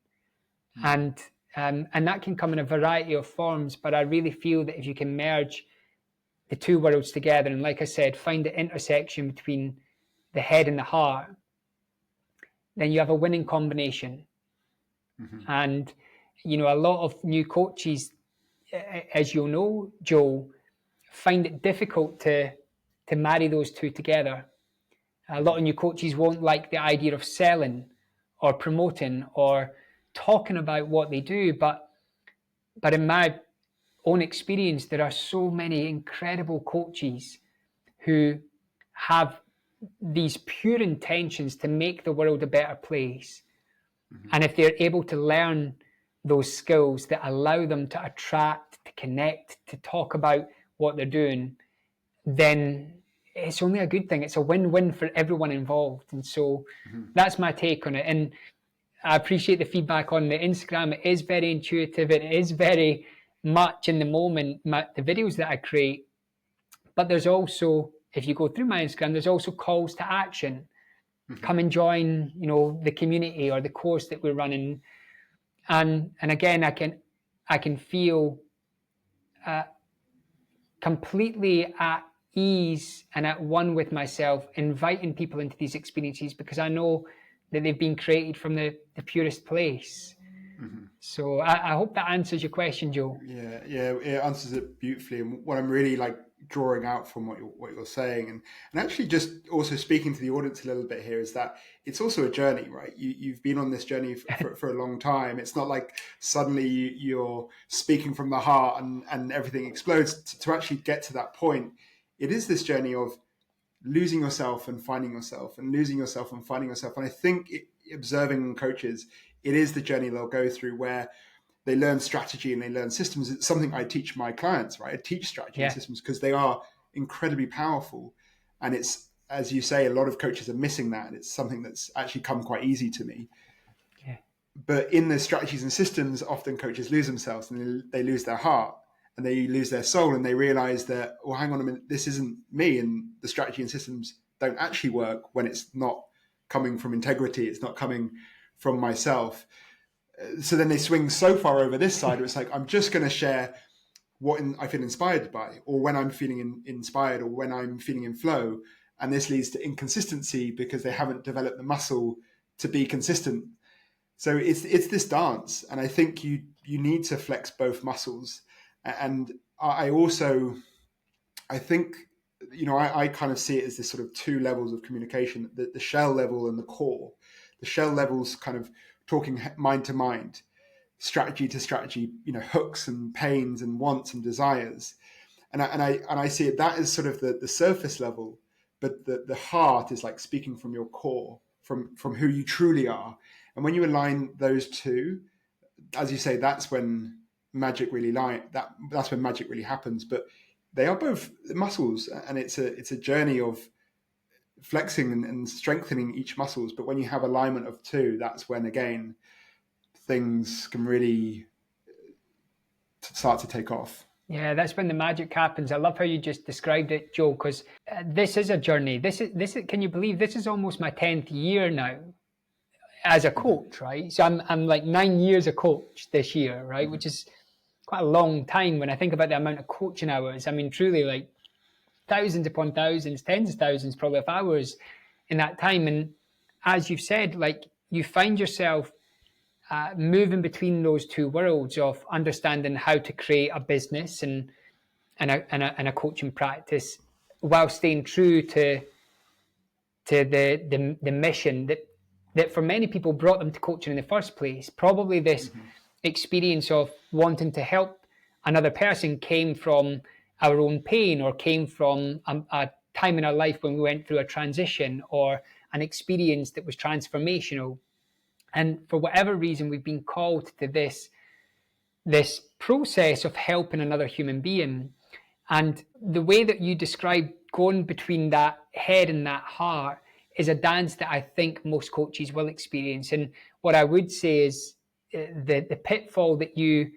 And that can come in a variety of forms, but I really feel that if you can merge the two worlds together, and like I said, find the intersection between the head and the heart, then you have a winning combination. And, you know, a lot of new coaches, as you'll know, Joe, find it difficult to marry those two together. A lot of new coaches won't like the idea of selling or promoting or talking about what they do, but in my own experience, there are so many incredible coaches who have these pure intentions to make the world a better place. And if they're able to learn those skills that allow them to attract, to connect, to talk about what they're doing, then it's only a good thing. It's a win-win for everyone involved. And so that's my take on it. And I appreciate the feedback on the Instagram. It is very intuitive. It is very much in the moment, the videos that I create. But there's also, if you go through my Instagram, there's also calls to action. Come and join, you know, the community or the course that we're running. And again, I can feel completely at ease and at one with myself, inviting people into these experiences because I know that they've been created from the purest place. So I hope that answers your question, Joe. Yeah, it answers it beautifully. And what I'm really like drawing out from what you're saying, and actually just also speaking to the audience a little bit here, is that it's also a journey, right? You've been on this journey for a long time. It's not like suddenly you're speaking from the heart and everything explodes. To actually get to that point, it is this journey of losing yourself and finding yourself, and losing yourself and finding yourself. And I think observing coaches, it is the journey they'll go through where they learn strategy and they learn systems. It's something I teach my clients, right? I teach strategy and systems because they are incredibly powerful. And it's, as you say, a lot of coaches are missing that. It's something that's actually come quite easy to me. Yeah. But in the strategies and systems, often coaches lose themselves and they lose their heart and they lose their soul, and they realize that, well, hang on a minute, this isn't me. And the strategy and systems don't actually work when it's not coming from integrity. It's not coming from myself. So then they swing so far over this side where it's like, I'm just going to share what I feel inspired by, or when I'm feeling inspired, or when I'm feeling in flow. And this leads to inconsistency because they haven't developed the muscle to be consistent. So it's this dance. And I think you need to flex both muscles. And I think, you know, I kind of see it as this sort of two levels of communication, the shell level and the core. The shell level's kind of talking mind to mind, strategy to strategy, you know, hooks and pains and wants and desires. And I see it, that is sort of the surface level, but the heart is like speaking from your core, from who you truly are. And when you align those two, as you say, that's when magic really that's when magic really happens. But they are both muscles, and it's a journey of flexing and strengthening each muscles. But when you have alignment of two, that's when, again, things can really start to take off. Yeah, that's when the magic happens. I love how you just described it, Joe, because this is a journey. This is. Can you believe this is almost my 10th year now as a coach, right? So I'm like 9 years a coach this year, right? Which is quite a long time when I think about the amount of coaching hours. I mean, truly, like thousands upon thousands, tens of thousands probably of hours in that time. And as you've said, like you find yourself moving between those two worlds of understanding how to create a business and a coaching practice while staying true to the mission that for many people brought them to coaching in the first place. Probably this experience of wanting to help another person came from our own pain, or came from a time in our life when we went through a transition or an experience that was transformational. And for whatever reason, we've been called to this process of helping another human being. And the way that you describe going between that head and that heart is a dance that I think most coaches will experience. And what I would say is the pitfall that you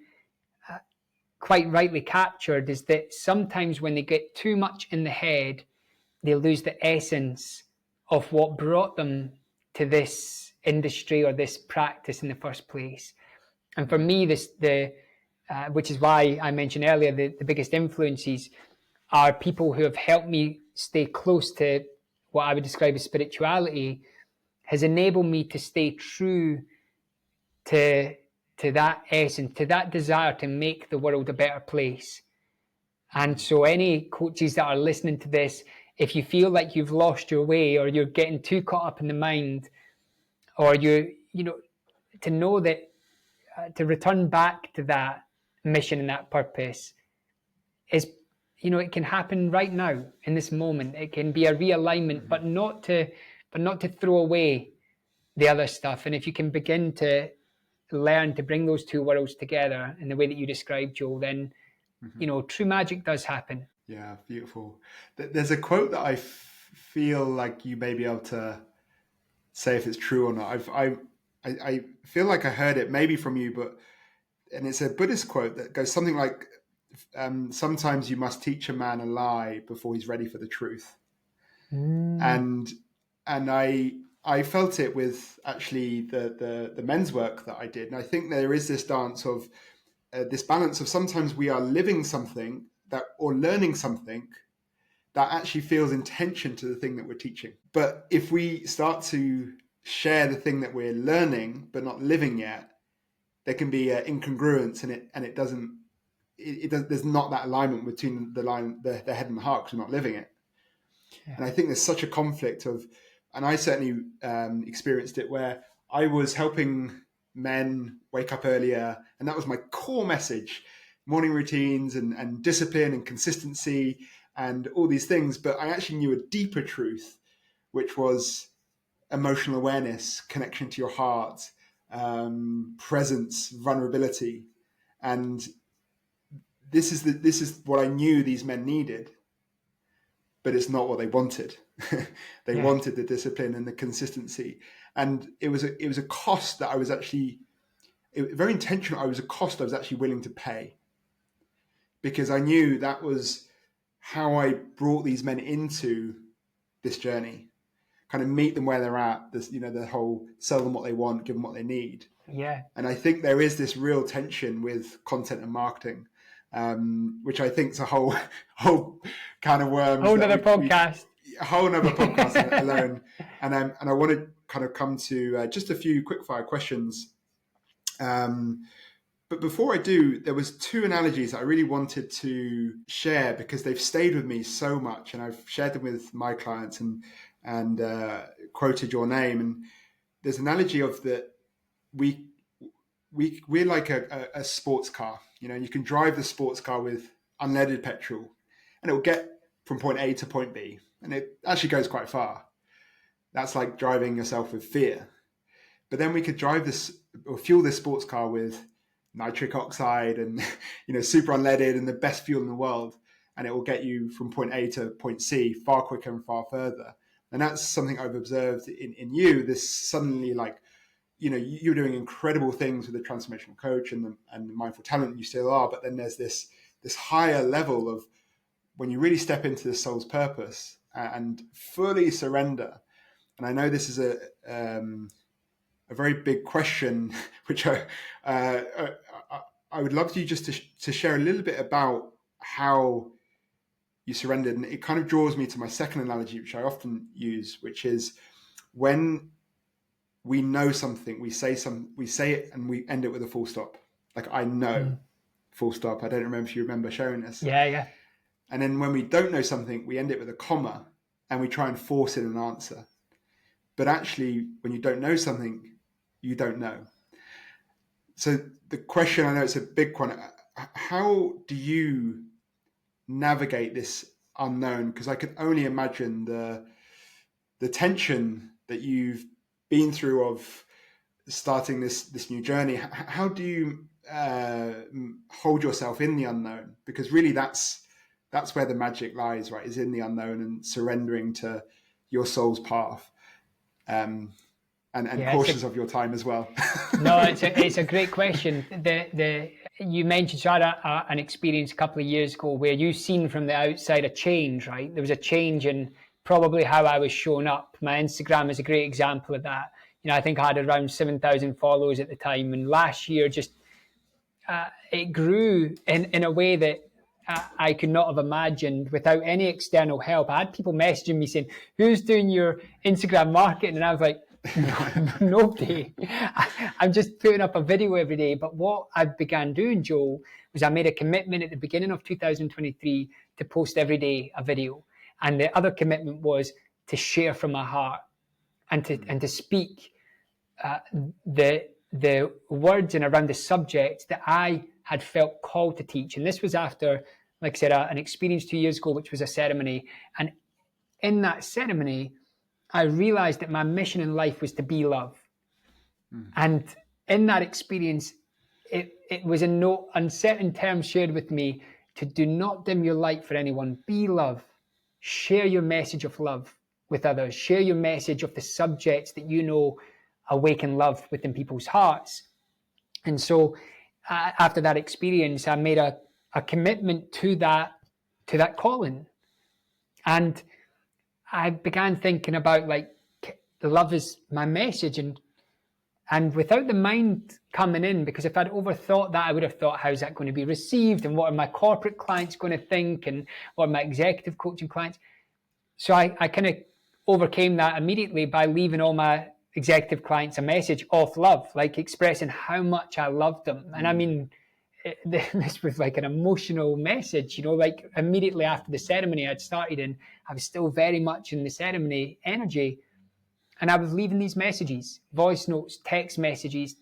quite rightly captured is that sometimes when they get too much in the head, they lose the essence of what brought them to this industry or this practice in the first place. And for me, which is why I mentioned earlier, the biggest influences are people who have helped me stay close to what I would describe as spirituality, has enabled me to stay true to that essence, to that desire to make the world a better place. And so any coaches that are listening to this, if you feel like you've lost your way or you're getting too caught up in the mind, or to know that to return back to that mission and that purpose is, it can happen right now in this moment. It can be a realignment, but not to throw away the other stuff. And if you can begin to learn to bring those two worlds together in the way that you described, Joel, then true magic does happen. Yeah, beautiful. There's a quote that I feel like you may be able to say if it's true or not. I feel like I heard it maybe from you, and it's a Buddhist quote that goes something like, sometimes you must teach a man a lie before he's ready for the truth. And I felt it with actually the men's work that I did. And I think there is this dance of this balance of sometimes we are living something or learning something that actually feels in tension to the thing that we're teaching. But if we start to share the thing that we're learning but not living yet, there can be incongruence, and it doesn't. There's not that alignment between the head and the heart because we're not living it. Yeah. And I think there's such a conflict and I certainly experienced it where I was helping men wake up earlier, and that was my core message: morning routines and discipline and consistency and all these things. But I actually knew a deeper truth, which was emotional awareness, connection to your heart, presence, vulnerability. And this is what I knew these men needed, but it's not what they wanted. They wanted the discipline and the consistency. And it was a cost that I was actually very intentional. It was a cost I was actually willing to pay, because I knew that was how I brought these men into this journey, kind of meet them where they're at. This, the whole sell them what they want, give them what they need. Yeah. And I think there is this real tension with content and marketing, which I think is a whole kind of worms. Whole nother podcast. A whole nother podcast alone. And I want to kind of come to just a few quickfire questions. But before I do, there was two analogies that I really wanted to share because they've stayed with me so much, and I've shared them with my clients and quoted your name. And there's an analogy of that we're like a sports car. You can drive the sports car with unleaded petrol, and it will get from point A to point B, and it actually goes quite far. That's like driving yourself with fear. But then we could drive this or fuel this sports car with nitric oxide and super unleaded and the best fuel in the world, and it will get you from point A to point C far quicker and far further. And that's something I've observed in you. This suddenly, like, you're doing incredible things with the transformational coach and the mindful talent, you still are, but then there's this higher level of when you really step into the soul's purpose and fully surrender. And I know this is a very big question, which I would love you just to share a little bit about how you surrendered. And it kind of draws me to my second analogy, which I often use, which is when we know something, we say it and we end it with a full stop. Like, I know, full stop. I don't remember if you remember sharing this. Yeah. And then when we don't know something, we end it with a comma and we try and force in an answer. But actually, when you don't know something, you don't know. So the question, I know it's a big one, how do you navigate this unknown? Because I can only imagine the tension that you've been through of starting this new journey. How do you hold yourself in the unknown? Because really that's that's where the magic lies, right? Is in the unknown and surrendering to your soul's path, and cautious of your time as well. No, it's a great question. You mentioned you had an experience a couple of years ago where you seen from the outside a change, right? There was a change in probably how I was showing up. My Instagram is a great example of that. I think I had around 7,000 followers at the time, and last year just it grew in a way that I could not have imagined without any external help. I had people messaging me saying, "Who's doing your Instagram marketing?" And I was like, nobody. I'm just putting up a video every day. But what I began doing, Joel, was I made a commitment at the beginning of 2023 to post every day a video. And the other commitment was to share from my heart and to speak the words and around the subject that I had felt called to teach. And this was after, like I said, an experience 2 years ago, which was a ceremony. And in that ceremony, I realized that my mission in life was to be love. And in that experience, it was in no uncertain terms shared with me to do not dim your light for anyone. Be love. Share your message of love with others. Share your message of the subjects that you know awaken love within people's hearts. And so after that experience, I made a commitment to that calling. And I began thinking about love is my message, and without the mind coming in, because if I'd overthought that, I would have thought, how's that going to be received, and what are my corporate clients going to think, and what are my executive coaching clients? So I kind of overcame that immediately by leaving all my executive clients a message of love, like expressing how much I loved them. And I mean, this was like an emotional message, like immediately after the ceremony I'd started, and I was still very much in the ceremony energy. And I was leaving these messages, voice notes, text messages,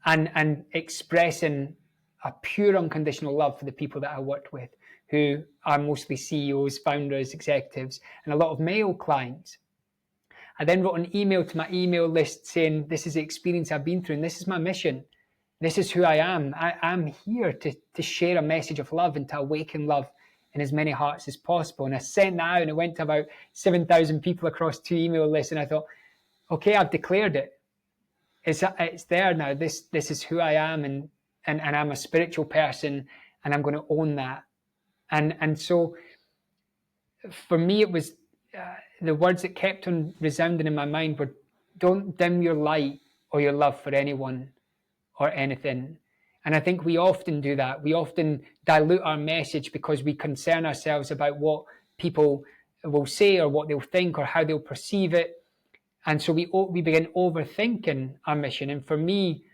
and expressing a pure unconditional love for the people that I worked with, who are mostly CEOs, founders, executives, and a lot of male clients. I then wrote an email to my email list saying, this is the experience I've been through, and this is my mission. This is who I am. I'm here to share a message of love and to awaken love in as many hearts as possible. And I sent that out, and it went to about 7,000 people across 2 email lists. And I thought, okay, I've declared it. It's there now. This is who I am, and I'm a spiritual person, and I'm going to own that. And so for me, it was the words that kept on resounding in my mind were, don't dim your light or your love for anyone or anything. And I think we often do that. We often dilute our message because we concern ourselves about what people will say or what they'll think or how they'll perceive it. And so we begin overthinking our mission. And for me,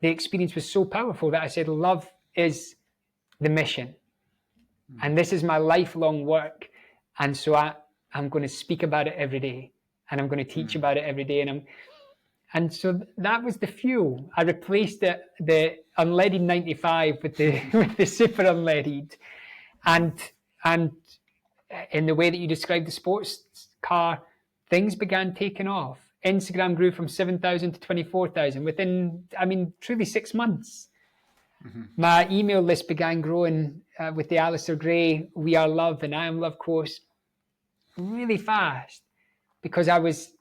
the experience was so powerful that I said, love is the mission. And this is my lifelong work. And so I'm going to speak about it every day. And I'm going to teach about it every day. And so that was the fuel. I replaced the unleaded 95 with the super unleaded. And in the way that you described the sports car, things began taking off. Instagram grew from 7,000 to 24,000 within, truly 6 months. Mm-hmm. My email list began growing with the Alister Gray We Are Love and I Am Love course really fast because I was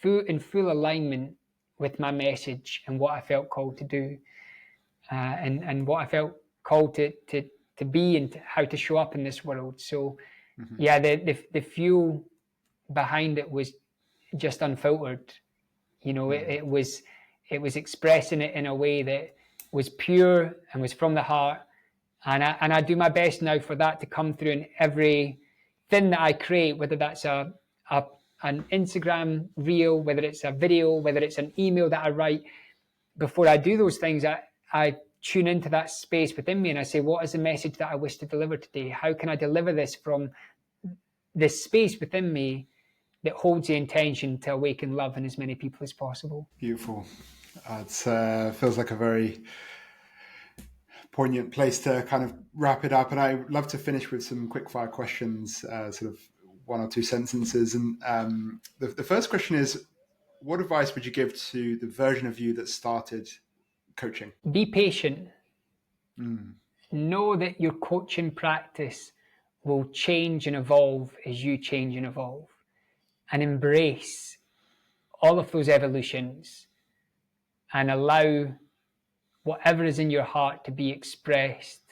in full alignment with my message and what I felt called to do and what I felt called to be and how to show up in this world. So yeah, the fuel behind it was just unfiltered. It was expressing it in a way that was pure and was from the heart. And I do my best now for that to come through in everything that I create, whether that's an Instagram reel, whether it's a video, whether it's an email that I write. Before I do those things, I tune into that space within me and I say, what is the message that I wish to deliver today? How can I deliver this from this space within me that holds the intention to awaken love in as many people as possible? Beautiful. It feels like a very poignant place to kind of wrap it up. And I would love to finish with some quick fire questions, sort of 1 or 2 sentences. And the first question is, what advice would you give to the version of you that started coaching? Be patient. know that your coaching practice will change and evolve as you change and evolve, and embrace all of those evolutions and allow whatever is in your heart to be expressed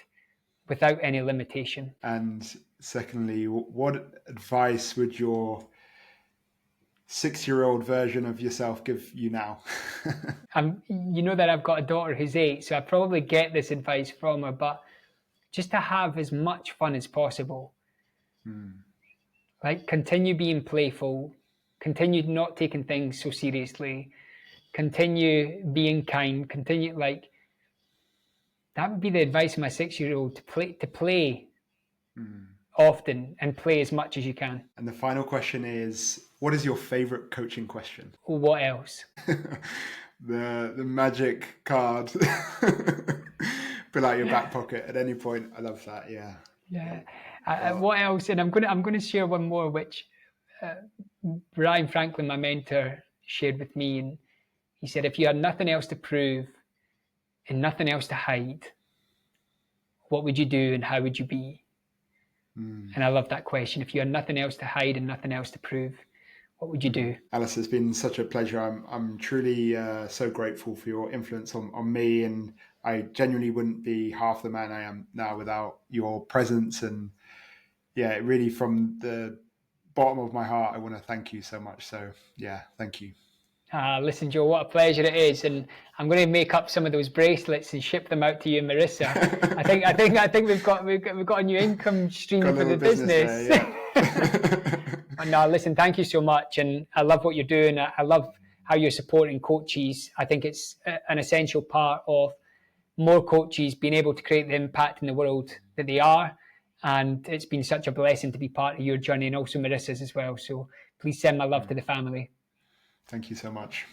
without any limitation. And secondly, what advice would your 6-year-old version of yourself give you now? You know that I've got a daughter who's 8, so I probably get this advice from her, but just to have as much fun as possible. Like, continue being playful, continue not taking things so seriously, continue being kind, continue, like, that would be the advice of my 6-year-old, to play often and play as much as you can. And the final question is, what is your favorite coaching question? What else? the magic card. Pull out your back pocket at any point. I love that. Yeah. What else? And I'm going to share one more, which Ryan Franklin, my mentor, shared with me. And he said, if you had nothing else to prove and nothing else to hide, what would you do and how would you be? And I love that question. If you had nothing else to hide and nothing else to prove, what would you do? Alister, it's been such a pleasure. I'm truly so grateful for your influence on me, and I genuinely wouldn't be half the man I am now without your presence. And yeah, really from the bottom of my heart, I want to thank you so much. So yeah, thank you. Listen, Joe, what a pleasure it is, and I'm going to make up some of those bracelets and ship them out to you and Marissa. I think we've got a new income stream for the business. There, yeah. No, listen, thank you so much, and I love what you're doing. I love how you're supporting coaches. I think it's an essential part of more coaches being able to create the impact in the world that they are, and it's been such a blessing to be part of your journey, and also Marissa's as well. So please send my love to the family. Thank you so much.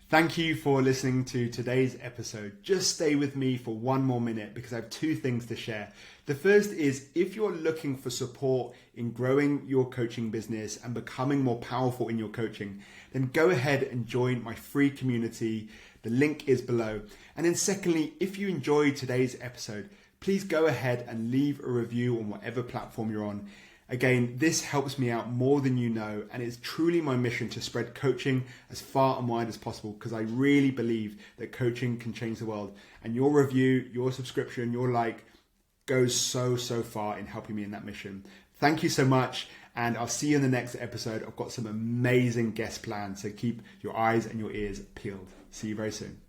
Thank you for listening to today's episode. Just stay with me for one more minute because I have 2 things to share. The first is, if you're looking for support in growing your coaching business and becoming more powerful in your coaching, then go ahead and join my free community. The link is below. And then secondly, if you enjoyed today's episode, please go ahead and leave a review on whatever platform you're on. Again, this helps me out more than you know, and it's truly my mission to spread coaching as far and wide as possible, because I really believe that coaching can change the world. And your review, your subscription, your like goes so far in helping me in that mission. Thank you so much, and I'll see you in the next episode. I've got some amazing guests planned, so keep your eyes and your ears peeled. See you very soon.